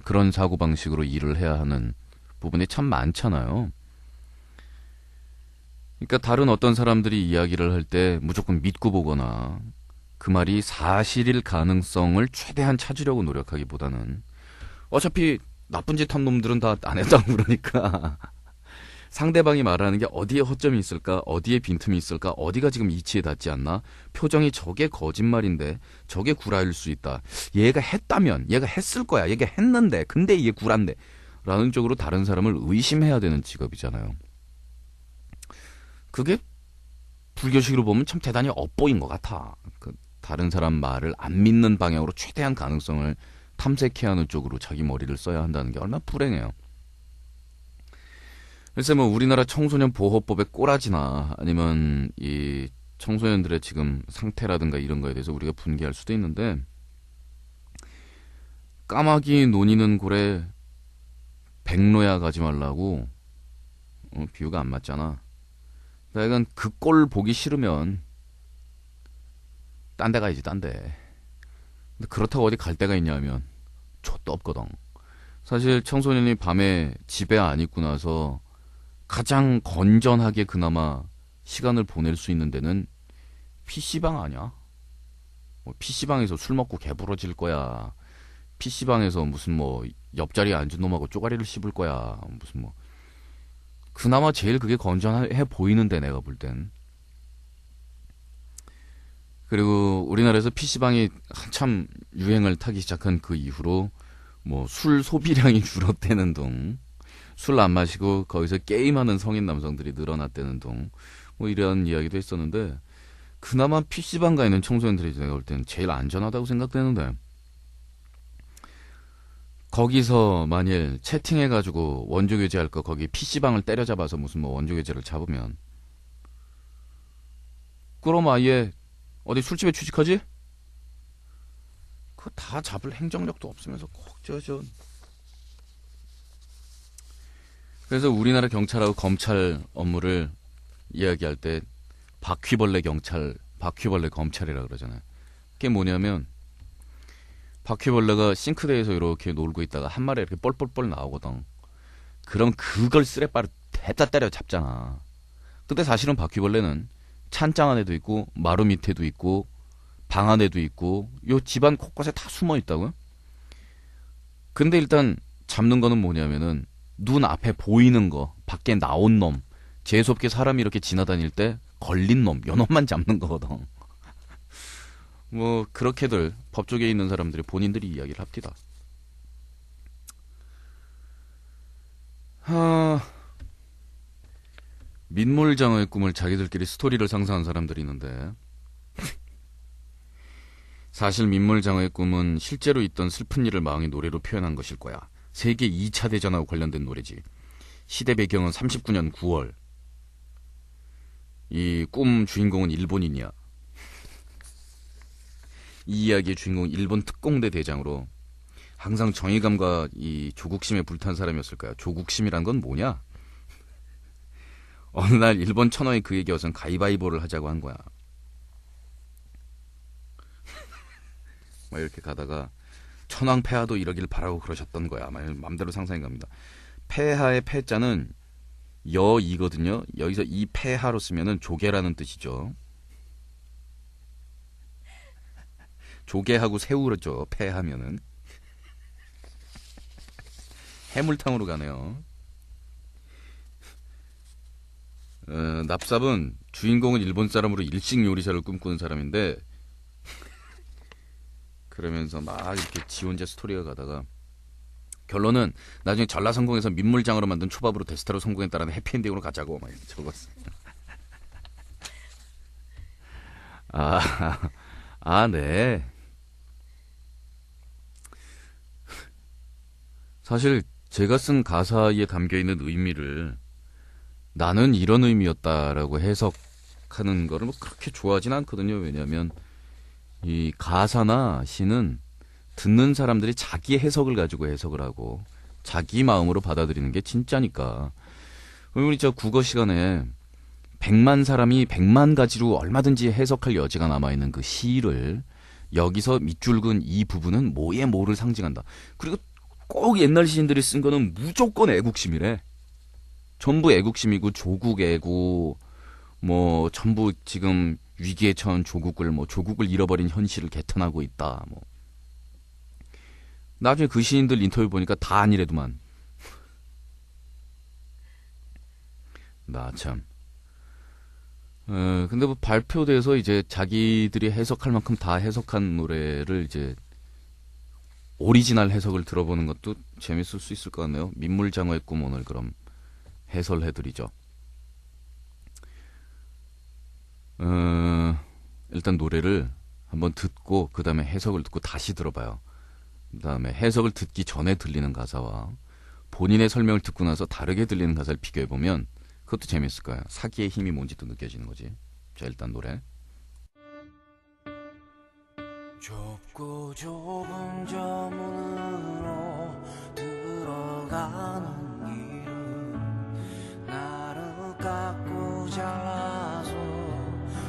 그런 사고방식으로 일을 해야 하는 부분이 참 많잖아요. 그러니까 다른 어떤 사람들이 이야기를 할 때 무조건 믿고 보거나 그 말이 사실일 가능성을 최대한 찾으려고 노력하기보다는 어차피 나쁜 짓 한 놈들은 다 안 했다고 그러니까 상대방이 말하는 게 어디에 허점이 있을까, 어디에 빈틈이 있을까, 어디가 지금 이치에 닿지 않나, 표정이 저게 거짓말인데 저게 구라일 수 있다. 얘가 했다면 얘가 했을 거야. 얘가 했는데 근데 이게 구란데 라는 쪽으로 다른 사람을 의심해야 되는 직업이잖아요. 그게 불교식으로 보면 참 대단히 엇보인 것 같아. 그 다른 사람 말을 안 믿는 방향으로 최대한 가능성을 탐색해야 하는 쪽으로 자기 머리를 써야 한다는 게 얼마나 불행해요. 그래서 뭐 우리나라 청소년 보호법의 꼬라지나 아니면 이 청소년들의 지금 상태라든가 이런 거에 대해서 우리가 분개할 수도 있는데 까마귀 노니는 고래 백로야 가지 말라고 비유가 안 맞잖아. 그러니까 그 꼴 보기 싫으면 딴 데 가야지 딴 데. 근데 그렇다고 어디 갈 데가 있냐면 좆도 없거든. 사실 청소년이 밤에 집에 안 있고 나서 가장 건전하게 그나마 시간을 보낼 수 있는 데는 PC방 아니야? 뭐 PC방에서 술 먹고 개부러질 거야. PC방에서 무슨 뭐 옆자리에 앉은 놈하고 쪼가리를 씹을 거야. 무슨 뭐 그나마 제일 그게 건전해 보이는데 내가 볼 땐. 그리고 우리나라에서 PC방이 한참 유행을 타기 시작한 그 이후로 뭐 술 소비량이 줄었다는 둥, 술 안 마시고 거기서 게임하는 성인 남성들이 늘어났다는 둥, 뭐 이런 이야기도 있었는데 그나마 PC방 가 있는 청소년들이 내가 볼 땐 제일 안전하다고 생각되는데 거기서 만일 채팅해가지고 원조교제할 거 거기 PC방을 때려잡아서 무슨 뭐 원조교제를 잡으면 그럼 아예 어디 술집에 취직하지? 그거 다 잡을 행정력도 없으면서 꼭 그래서 우리나라 경찰하고 검찰 업무를 이야기할 때 바퀴벌레 경찰, 바퀴벌레 검찰이라 그러잖아요. 그게 뭐냐면 바퀴벌레가 싱크대에서 이렇게 놀고 있다가 한 마리 이렇게 뻘뻘뻘 나오거든. 그럼 그걸 쓰레빠로 대다 때려 잡잖아. 근데 사실은 바퀴벌레는 찬장 안에도 있고 마루 밑에도 있고 방 안에도 있고 요 집안 곳곳에 다 숨어 있다고요. 근데 일단 잡는 거는 뭐냐면은 눈 앞에 보이는 거, 밖에 나온 놈, 재수없게 사람이 이렇게 지나다닐 때 걸린 놈, 요 놈만 잡는 거거든. 뭐 그렇게들 법조계에 있는 사람들이 본인들이 이야기를 합니다. 민물장어의 꿈을 자기들끼리 스토리를 상상한 사람들이 있는데 사실 민물장어의 꿈은 실제로 있던 슬픈 일을 마왕이 노래로 표현한 것일 거야. 세계 2차 대전하고 관련된 노래지. 시대 배경은 39년 9월. 이 꿈 주인공은 일본인이야. 이 이야기의 주인공은 일본 특공대 대장으로 항상 정의감과 이 조국심에 불탄 사람이었을 거야. 조국심이란 건 뭐냐? 어느 날 일본 천황이 그에게 어선 가위바위보를 하자고 한 거야. 막 이렇게 가다가 천황 폐하도 이러길 바라고 그러셨던 거야. 맘대로 상상해 갑니다. 폐하의 폐자는 여이거든요. 여기서 이 폐하로 쓰면은 조개라는 뜻이죠. 조개하고 새우 그렇죠. 폐하면은 해물탕으로 가네요. 납삽은 주인공은 일본 사람으로 일식 요리사를 꿈꾸는 사람인데 그러면서 막 이렇게 지 혼자 스토리가 가다가 결론은 나중에 전라성공에서 민물장어로 만든 초밥으로 데스타로 성공했다라는 해피엔딩으로 가자고 막 이렇게 적었어. 네. 사실 제가 쓴 가사에 담겨있는 의미를 나는 이런 의미였다라고 해석하는 거를 뭐 그렇게 좋아하진 않거든요. 왜냐하면 이 가사나 시는 듣는 사람들이 자기의 해석을 가지고 해석을 하고 자기 마음으로 받아들이는 게 진짜니까. 우리 저 국어 시간에 100만 사람이 100만 가지로 얼마든지 해석할 여지가 남아있는 그 시를 여기서 밑줄 긋은 이 부분은 뭐의 뭐를 상징한다. 그리고 꼭 옛날 시인들이 쓴 거는 무조건 애국심이래. 전부 애국심이고 조국 애국 뭐 전부 지금 위기에 처한 조국을 뭐 조국을 잃어버린 현실을 개탄하고 있다. 뭐 나중에 그 시인들 인터뷰 보니까 다 아니래도만. 나 참. 근데 뭐 발표돼서 이제 자기들이 해석할 만큼 다 해석한 노래를 이제 오리지널 해석을 들어보는 것도 재밌을 수 있을 것 같네요. 민물장어의 꿈 오늘 그럼 해설해드리죠. 일단 노래를 한번 듣고 그 다음에 해석을 듣고 다시 들어봐요. 그 다음에 해석을 듣기 전에 들리는 가사와 본인의 설명을 듣고 나서 다르게 들리는 가사를 비교해보면 그것도 재밌을 거예요. 사기의 힘이 뭔지도 느껴지는 거지. 자, 일단 노래. 좁고 좁은 저 문으로 들어가는 길은 나를 깎고 잘라서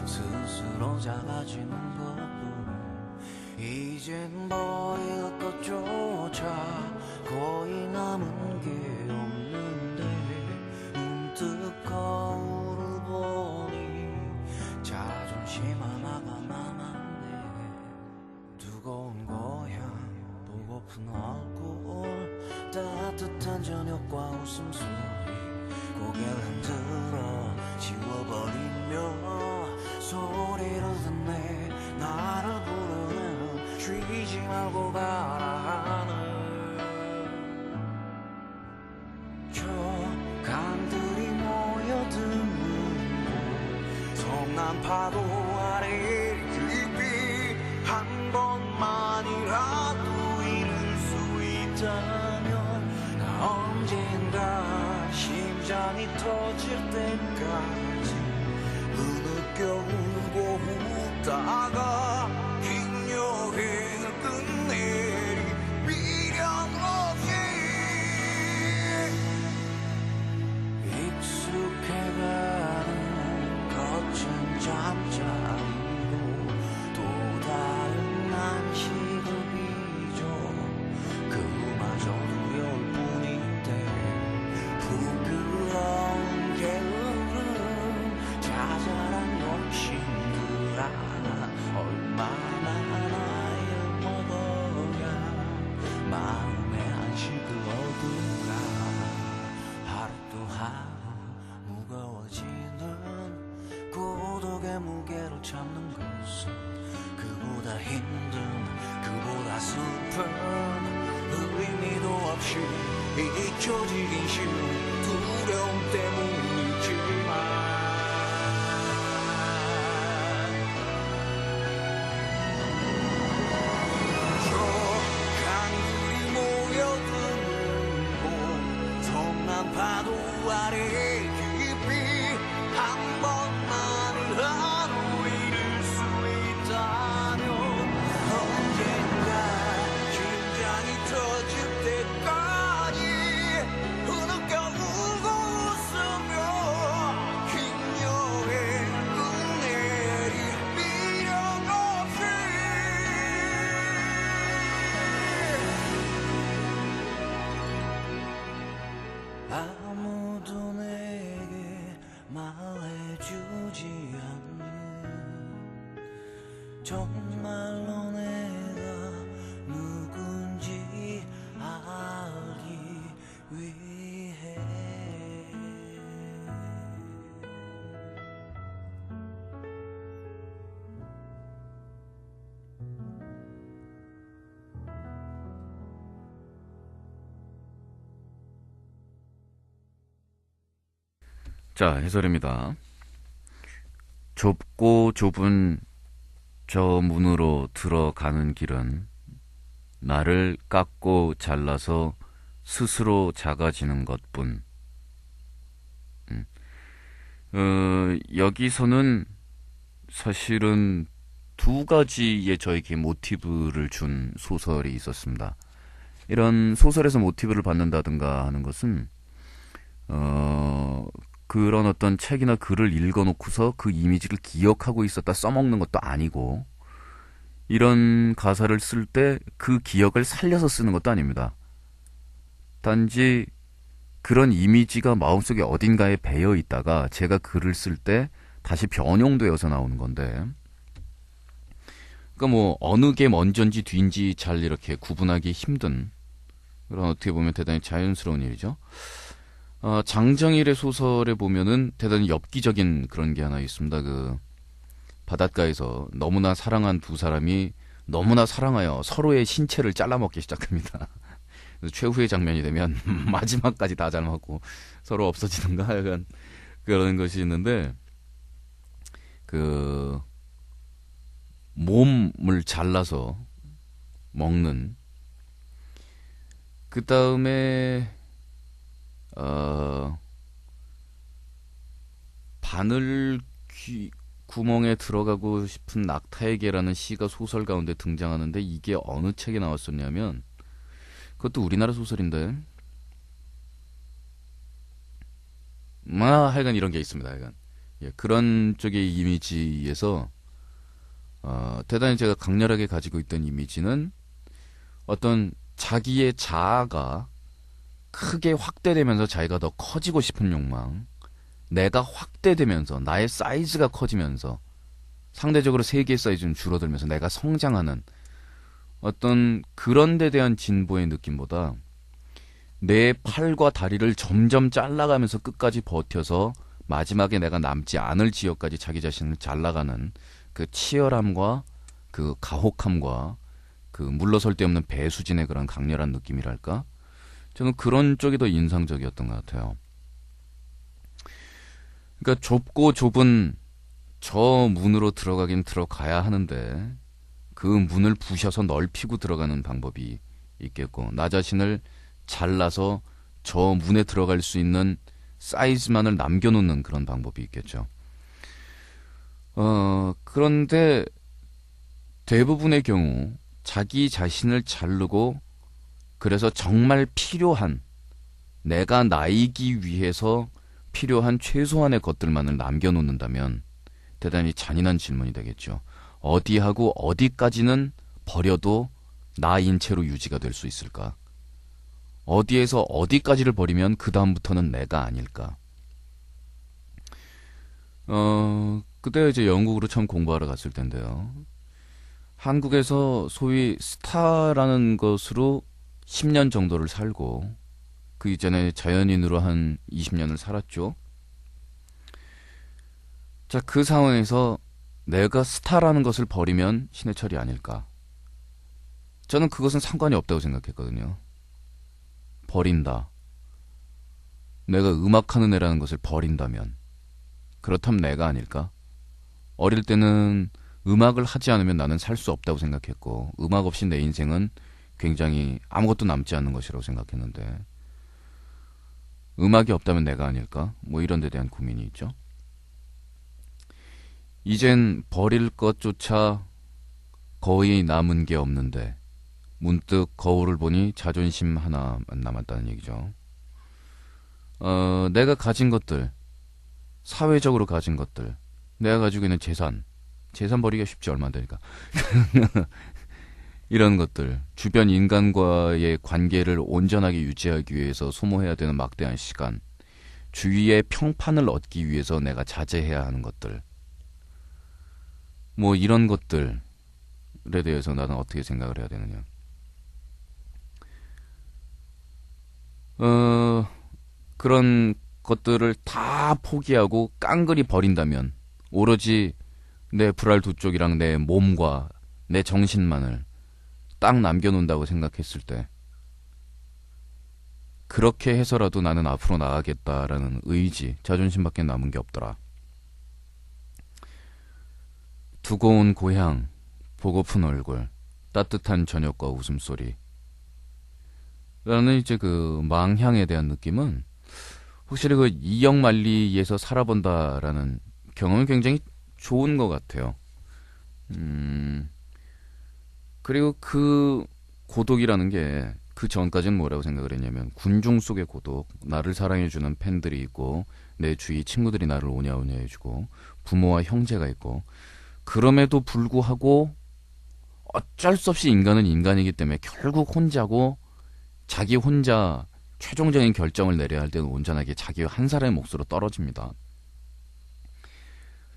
스스로 작아지는 것뿐. 이젠 버릴 것조차 거의 남은 게 없는데 문득 거울을 보니 자존심 하나가 남았네. 뜨거운 고향 보고픈 얼굴 따뜻한 저녁과 웃음소리 고개를 흔들어 지워버리며 소리를 듣네. 나를 부르는 쉬지 말고 가라 하는 저 강들이 모여드는 곳 성난 파도 아래 깊이 한 번만이라도 잃을 수 있다면 나 언젠가 심장이 터질 때까지 흐느껴 울고 웃다가 긴 여행을 끝내리 미련 없이 익숙해가는 거친 잠자리로 또 다른 안식을 빚어 그마저 두려울 뿐인데 부끄러운 게으름 자잘한 욕심들 하나 얼마나 나이를 먹어야 마음의 안식을 얻을까. 하루 또 하루 무거워지는 고독의 무게를 참는 것은 그보다 힘든 그보다 슬픈 의미도 없이 잊혀지긴 쉬운 두려움 때문이지만 저 강들이 모여드는 곳 성난 파도 아래 깊이 한 번만이라도 잃을 수 있다면 언젠가 심장이 터질 때까지 흐느껴 울고 웃으며 긴 여행을 끝내리 미련 없이 아무도 내게 말해주지 않는 정말로 내가 누군지 알기 위해 자, 해설입니다. 좁고 좁은 저 문으로 들어가는 길은 나를 깎고 잘라서 스스로 작아지는 것뿐. 여기서는 사실은 두 가지의 저에게 모티브를 준 소설이 있었습니다. 이런 소설에서 모티브를 받는다든가 하는 것은 그런 어떤 책이나 글을 읽어놓고서 그 이미지를 기억하고 있었다 써먹는 것도 아니고, 이런 가사를 쓸 때 그 기억을 살려서 쓰는 것도 아닙니다. 단지 그런 이미지가 마음속에 어딘가에 배어 있다가 제가 글을 쓸 때 다시 변형되어서 나오는 건데, 그러니까 뭐 어느 게 먼저인지 뒤인지 잘 이렇게 구분하기 힘든 그런, 어떻게 보면 대단히 자연스러운 일이죠. 장정일의 소설에 보면은 대단히 엽기적인 그런 게 하나 있습니다. 그 바닷가에서 너무나 사랑한 두 사람이 너무나 사랑하여 서로의 신체를 잘라먹기 시작합니다. 그래서 최후의 장면이 되면 마지막까지 다 잘라먹고 서로 없어지는가, 약간 그런 것이 있는데, 그 몸을 잘라서 먹는, 그 다음에 바늘 구멍에 들어가고 싶은 낙타에게라는 시가 소설 가운데 등장하는데, 이게 어느 책에 나왔었냐면, 그것도 우리나라 소설인데, 하여간 이런 게 있습니다. 하여간 그런 쪽의 이미지에서 대단히 제가 강렬하게 가지고 있던 이미지는, 어떤 자기의 자아가 크게 확대되면서 자기가 더 커지고 싶은 욕망, 내가 확대되면서 나의 사이즈가 커지면서 상대적으로 세계의 사이즈는 줄어들면서 내가 성장하는 어떤 그런 데 대한 진보의 느낌보다, 내 팔과 다리를 점점 잘라가면서 끝까지 버텨서 마지막에 내가 남지 않을 지역까지 자기 자신을 잘라가는 그 치열함과 그 가혹함과 그 물러설 데 없는 배수진의 그런 강렬한 느낌이랄까, 저는 그런 쪽이 더 인상적이었던 것 같아요. 그러니까 좁고 좁은 저 문으로 들어가긴 들어가야 하는데, 그 문을 부셔서 넓히고 들어가는 방법이 있겠고, 나 자신을 잘라서 저 문에 들어갈 수 있는 사이즈만을 남겨놓는 그런 방법이 있겠죠. 그런데 대부분의 경우 자기 자신을 자르고, 그래서 정말 필요한, 내가 나이기 위해서 필요한 최소한의 것들만을 남겨놓는다면 대단히 잔인한 질문이 되겠죠. 어디하고 어디까지는 버려도 나인 채로 유지가 될 수 있을까? 어디에서 어디까지를 버리면 그 다음부터는 내가 아닐까? 그때 이제 영국으로 처음 공부하러 갔을 텐데요. 한국에서 소위 스타라는 것으로 10년 정도를 살고, 그 이전에 자연인으로 한 20년을 살았죠. 자, 그 상황에서 내가 스타라는 것을 버리면 신해철이 아닐까? 저는 그것은 상관이 없다고 생각했거든요. 버린다. 내가 음악하는 애라는 것을 버린다면, 그렇다면 내가 아닐까? 어릴 때는 음악을 하지 않으면 나는 살 수 없다고 생각했고, 음악 없이 내 인생은 굉장히 아무것도 남지 않는 것이라고 생각했는데, 음악이 없다면 내가 아닐까? 뭐 이런 데 대한 고민이 있죠. 이젠 버릴 것조차 거의 남은 게 없는데, 문득 거울을 보니 자존심 하나만 남았다는 얘기죠. 내가 가진 것들, 사회적으로 가진 것들, 내가 가지고 있는 재산 버리기가 쉽지 얼마 안 되니까. 이런 것들, 주변 인간과의 관계를 온전하게 유지하기 위해서 소모해야 되는 막대한 시간, 주위의 평판을 얻기 위해서 내가 자제해야 하는 것들, 뭐 이런 것들에 대해서 나는 어떻게 생각을 해야 되느냐. 그런 것들을 다 포기하고 깡그리 버린다면, 오로지 내 불알 두 쪽이랑 내 몸과 내 정신만을 딱 남겨놓는다고 생각했을 때, 그렇게 해서라도 나는 앞으로 나가겠다라는 의지, 자존심밖에 남은 게 없더라. 두고 온 고향, 보고픈 얼굴, 따뜻한 저녁과 웃음소리. 라는 이제 그 망향에 대한 느낌은 확실히 그 이영만리에서 살아본다라는 경험이 굉장히 좋은 것 같아요. 그리고 그 고독이라는 게 그 전까지는 뭐라고 생각을 했냐면 군중 속의 고독, 나를 사랑해주는 팬들이 있고 내 주위 친구들이 나를 오냐오냐 해주고 부모와 형제가 있고 그럼에도 불구하고 어쩔 수 없이 인간은 인간이기 때문에 결국 혼자고 자기 혼자 최종적인 결정을 내려야 할 때는 온전하게 자기 한 사람의 몫으로 떨어집니다.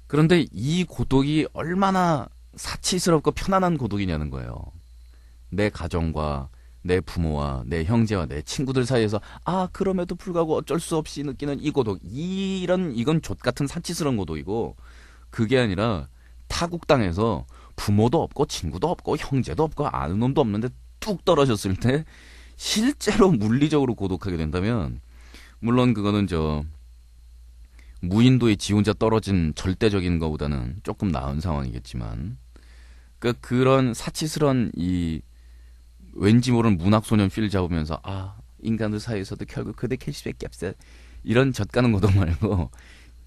그런데 이 고독이 얼마나 사치스럽고 편안한 고독이냐는 거예요. 내 가정과 내 부모와 내 형제와 내 친구들 사이에서 그럼에도 불구하고 어쩔 수 없이 느끼는 이 고독, 이건 족같은 사치스러운 고독이고 그게 아니라 타국 땅에서 부모도 없고 친구도 없고 형제도 없고 아는 놈도 없는데 뚝 떨어졌을 때 실제로 물리적으로 고독하게 된다면 물론 그거는 무인도에 지 혼자 떨어진 절대적인 것보다는 조금 나은 상황이겠지만 그런 사치스러운 이 왠지 모르는 문학소년 필 잡으면서 인간들 사이에서도 결국 그대 캐시밖에 없어 이런 젖가는 고독 말고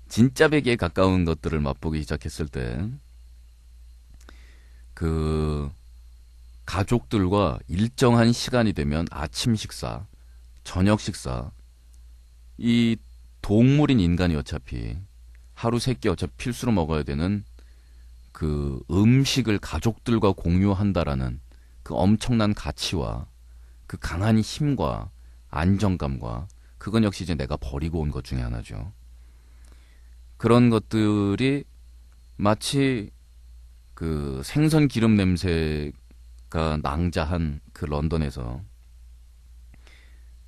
진짜 베개에 가까운 것들을 맛보기 시작했을 때 그 가족들과 일정한 시간이 되면 아침 식사, 저녁 식사 이 동물인 인간이 어차피 하루 세 끼 어차피 필수로 먹어야 되는 그 음식을 가족들과 공유한다라는 그 엄청난 가치와 그 강한 힘과 안정감과 그건 역시 이제 내가 버리고 온 것 중에 하나죠. 그런 것들이 마치 그 생선 기름 냄새가 낭자한 그 런던에서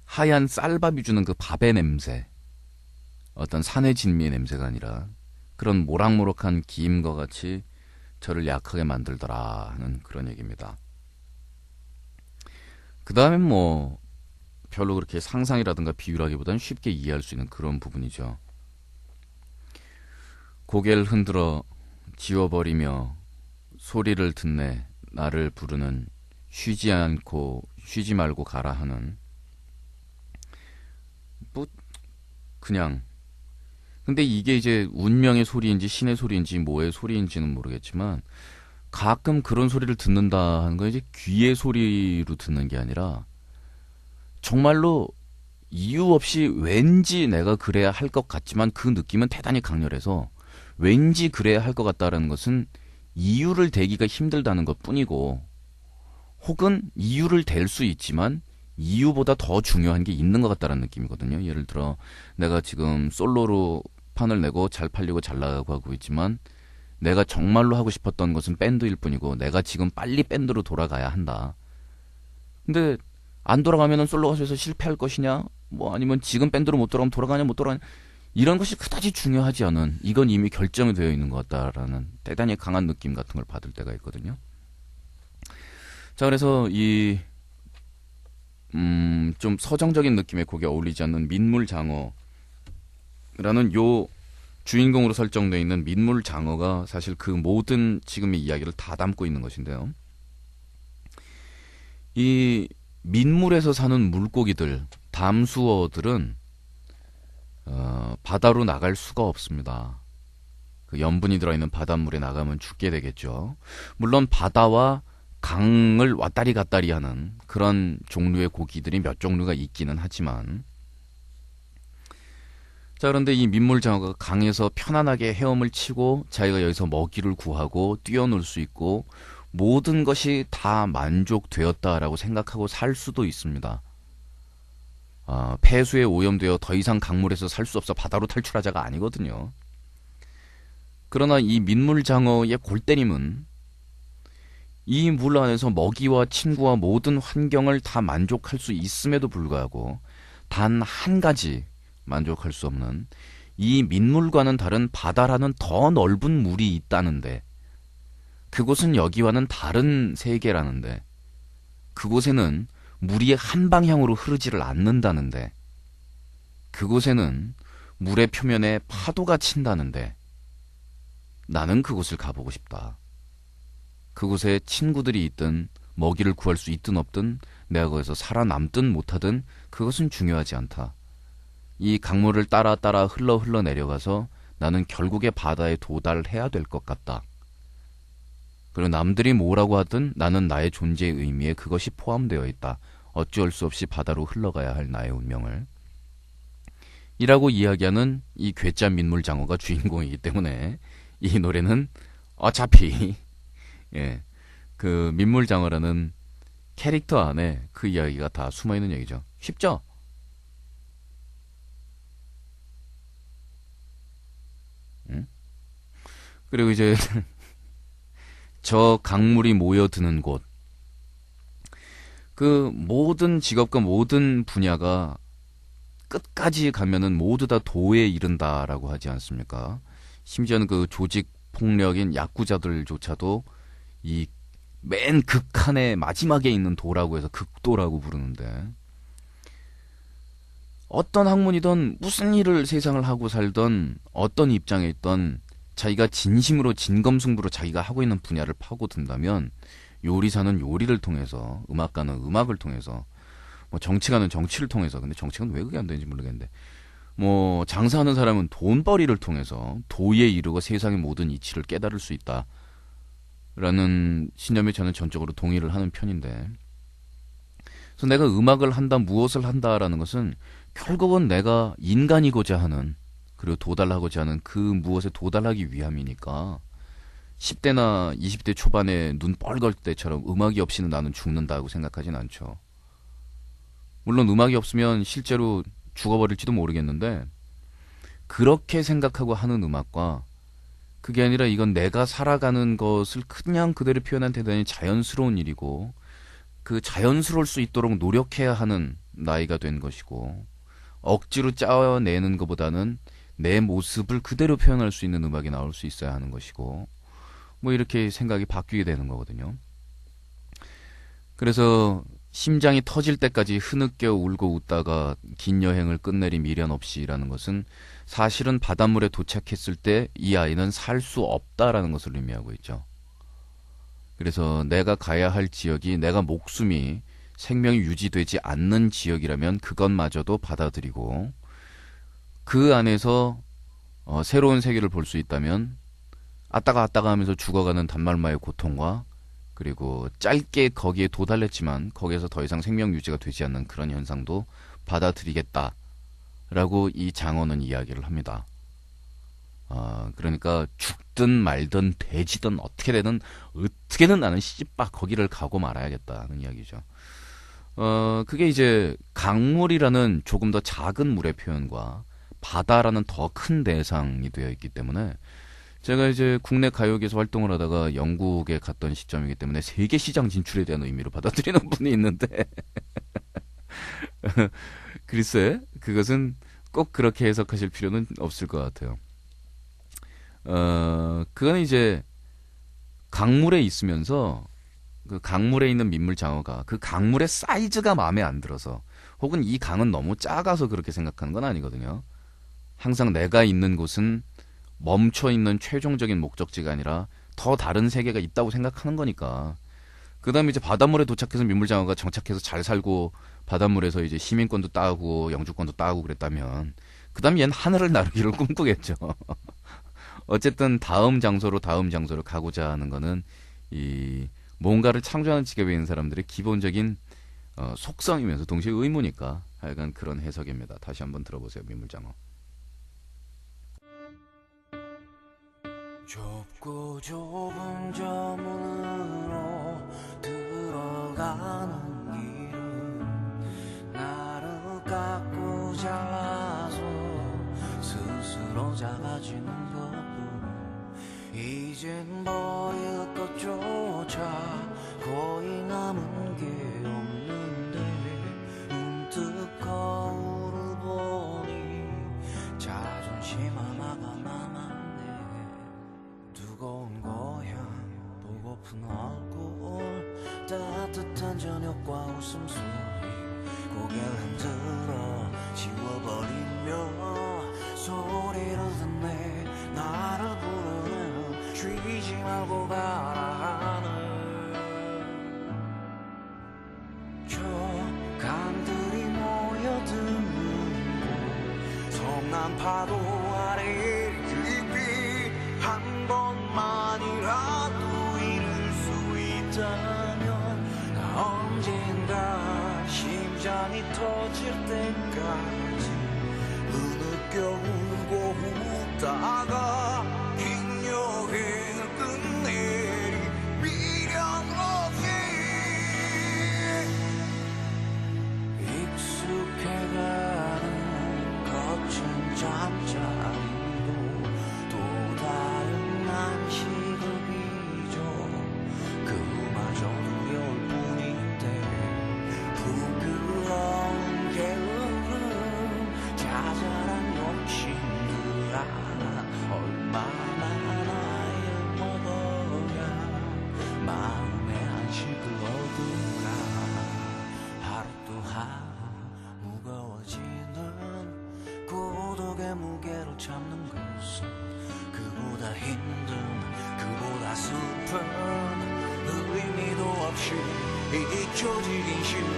하얀 쌀밥이 주는 그 밥의 냄새, 어떤 산의 진미의 냄새가 아니라 그런 모락모락한 김과 같이 저를 약하게 만들더라 하는 그런 얘기입니다. 그 다음엔 뭐 별로 그렇게 상상이라든가 비유라기보다는 쉽게 이해할 수 있는 그런 부분이죠. 고개를 흔들어 지워버리며 소리를 듣네 나를 부르는 쉬지 말고 가라 하는 뭐 그냥 근데 이게 이제 운명의 소리인지 신의 소리인지 뭐의 소리인지는 모르겠지만 가끔 그런 소리를 듣는다 하는 건 이제 귀의 소리로 듣는 게 아니라 정말로 이유 없이 왠지 내가 그래야 할 것 같지만 그 느낌은 대단히 강렬해서 왠지 그래야 할 것 같다라는 것은 이유를 대기가 힘들다는 것 뿐이고 혹은 이유를 댈 수 있지만 이유보다 더 중요한 게 있는 것 같다는 느낌이거든요. 예를 들어 내가 지금 솔로로 판을 내고 잘 팔리고 잘 나가고 하고 있지만 내가 정말로 하고 싶었던 것은 밴드일 뿐이고 내가 지금 빨리 밴드로 돌아가야 한다. 근데 안 돌아가면은 솔로 가수에서 실패할 것이냐 뭐 아니면 지금 밴드로 못 돌아가면 돌아가냐 못 돌아가냐 이런 것이 그다지 중요하지 않은 이건 이미 결정이 되어 있는 것 같다라는 대단히 강한 느낌 같은 걸 받을 때가 있거든요. 자 그래서 이 좀 서정적인 느낌의 곡에 어울리지 않는 민물장어라는 요 주인공으로 설정되어 있는 민물장어가 사실 그 모든 지금의 이야기를 다 담고 있는 것인데요. 이 민물에서 사는 물고기들, 담수어들은 바다로 나갈 수가 없습니다. 그 염분이 들어있는 바닷물에 나가면 죽게 되겠죠. 물론 바다와 강을 왔다리 갔다리 하는 그런 종류의 고기들이 몇 종류가 있기는 하지만 자 그런데 이 민물장어가 강에서 편안하게 헤엄을 치고 자기가 여기서 먹이를 구하고 뛰어놀 수 있고 모든 것이 다 만족되었다라고 생각하고 살 수도 있습니다. 폐수에 오염되어 더 이상 강물에서 살 수 없어 바다로 탈출하자가 아니거든요. 그러나 이 민물장어의 골때림은 이 물 안에서 먹이와 친구와 모든 환경을 다 만족할 수 있음에도 불구하고 단 한 가지 만족할 수 없는 이 민물과는 다른 바다라는 더 넓은 물이 있다는데 그곳은 여기와는 다른 세계라는데 그곳에는 물이 한 방향으로 흐르지를 않는다는데, 그곳에는 물의 표면에 파도가 친다는데, 나는 그곳을 가보고 싶다. 그곳에 친구들이 있든 먹이를 구할 수 있든 없든 내가 거기서 살아남든 못하든 그것은 중요하지 않다. 이 강물을 따라 흘러 내려가서 나는 결국에 바다에 도달해야 될 것 같다. 그리고 남들이 뭐라고 하든 나는 나의 존재의 의미에 그것이 포함되어 있다. 어찌할 수 없이 바다로 흘러가야 할 나의 운명을. 이라고 이야기하는 이 괴짜 민물장어가 주인공이기 때문에 이 노래는 어차피 그 민물장어라는 캐릭터 안에 그 이야기가 다 숨어있는 얘기죠. 쉽죠? 응? 그리고 이제 저 강물이 모여드는 곳, 그 모든 직업과 모든 분야가 끝까지 가면은 모두 다 도에 이른다라고 하지 않습니까? 심지어는 그 조직 폭력인 야쿠자들조차도 이 맨 극한의 마지막에 있는 도라고 해서 극도라고 부르는데, 어떤 학문이든 무슨 일을 세상을 하고 살던 어떤 입장에 있던 자기가 진심으로 진검승부로 자기가 하고 있는 분야를 파고든다면, 요리사는 요리를 통해서, 음악가는 음악을 통해서, 뭐 정치가는 정치를 통해서, 근데 정치가는 왜 그게 안 되는지 모르겠는데, 뭐 장사하는 사람은 돈벌이를 통해서 도에 이르고 세상의 모든 이치를 깨달을 수 있다 라는 신념에 저는 전적으로 동의를 하는 편인데, 그래서 내가 음악을 한다, 무엇을 한다라는 것은 결국은 내가 인간이고자 하는, 그리고 도달하고자 하는 그 무엇에 도달하기 위함이니까 10대나 20대 초반에 눈 뻘걸 때처럼 음악이 없이는 나는 죽는다고 생각하진 않죠. 물론 음악이 없으면 실제로 죽어버릴지도 모르겠는데, 그렇게 생각하고 하는 음악과 그게 아니라 이건 내가 살아가는 것을 그냥 그대로 표현한 대단히 자연스러운 일이고, 그 자연스러울 수 있도록 노력해야 하는 나이가 된 것이고, 억지로 짜내는 것보다는 내 모습을 그대로 표현할 수 있는 음악이 나올 수 있어야 하는 것이고, 뭐 이렇게 생각이 바뀌게 되는 거거든요. 그래서 심장이 터질 때까지 흐느껴 울고 웃다가 긴 여행을 끝내리 미련 없이라는 것은 사실은 바닷물에 도착했을 때 이 아이는 살 수 없다라는 것을 의미하고 있죠. 그래서 내가 가야 할 지역이, 내가 목숨이 생명이 유지되지 않는 지역이라면 그것마저도 받아들이고, 그 안에서 새로운 세계를 볼 수 있다면 아따가 하면서 죽어가는 단말마의 고통과, 그리고 짧게 거기에 도달했지만 거기에서 더 이상 생명 유지가 되지 않는 그런 현상도 받아들이겠다라고 이 장어는 이야기를 합니다. 그러니까 죽든 말든 돼지든 어떻게 되든 어떻게든 나는 시집박 거기를 가고 말아야겠다는 이야기죠. 그게 이제 강물이라는 조금 더 작은 물의 표현과 바다라는 더 큰 대상이 되어 있기 때문에, 제가 이제 국내 가요계에서 활동을 하다가 영국에 갔던 시점이기 때문에 세계 시장 진출에 대한 의미로 받아들이는 분이 있는데 글쎄 그것은 꼭 그렇게 해석하실 필요는 없을 것 같아요. 그건 이제 강물에 있으면서 그 강물에 있는 민물장어가 그 강물의 사이즈가 마음에 안 들어서, 혹은 이 강은 너무 작아서 그렇게 생각하는 건 아니거든요. 항상 내가 있는 곳은 멈춰있는 최종적인 목적지가 아니라 더 다른 세계가 있다고 생각하는 거니까. 그 다음에 이제 바닷물에 도착해서 민물장어가 정착해서 잘 살고 바닷물에서 이제 시민권도 따고 영주권도 따고 그랬다면, 그 다음에 얘는 하늘을 나르기를 꿈꾸겠죠. 어쨌든 다음 장소로 가고자 하는 거는 이 뭔가를 창조하는 직업에 있는 사람들의 기본적인 속성이면서 동시에 의무니까 하여간 그런 해석입니다. 다시 한번 들어보세요. 민물장어. 좁고 좁은 저 문으로 들어가는 길은 나를 깎고 잘라서 스스로 작아지는 것뿐. 이젠 버릴 것조차 거의 남은 게 없는데, 문득 거울을 보니 자존심 하나가 남았네. 뜨거운 고향, 보고픈 얼굴, 따뜻한 저녁과 웃음소리 고개를 흔들어 지워버리며 소리를 듣네 나를 부르는 쉬지 말고 가라 하는 저 강들이 모여드는 곳 성난 파도 아래 깊이 한 번만이라도 이룰 수 있다면 나 언젠가 심장이 터질 때까지 흐느껴 울고 웃다가 긴 여행을 끝내리 미련 없이 익숙해가는 거친 잠자리로 또 다른 안식을 빚어 그마저 두려울 뿐인데 부끄러운 게으름 자잘한 욕심들 얼마나 나이 먹어야 마음의 안식을 얻을까 하루 또 하루 무거워지는 고독의 무게를 참는 것은 그보다 힘든 그보다 슬픈 의미도 없이 잊혀지긴 쉬운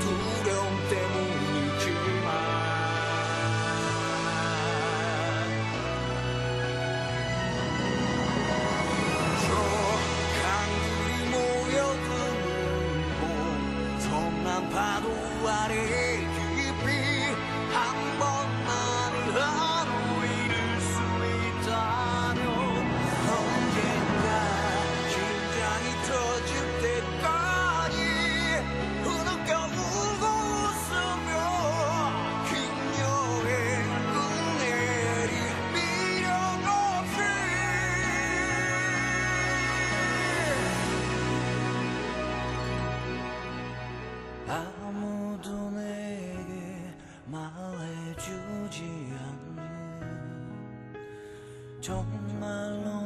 두려움 때문이지만 저 강들이 모여드는 곳 성난 파도 아래 깊이 한 번만이라도 이룰 수 있다면 언젠가 심장이 터질 때까지 흐느껴 울고 웃으며 긴 여행을 끝내리 미련 없이 아무도 내게 말해주지 않는 정말로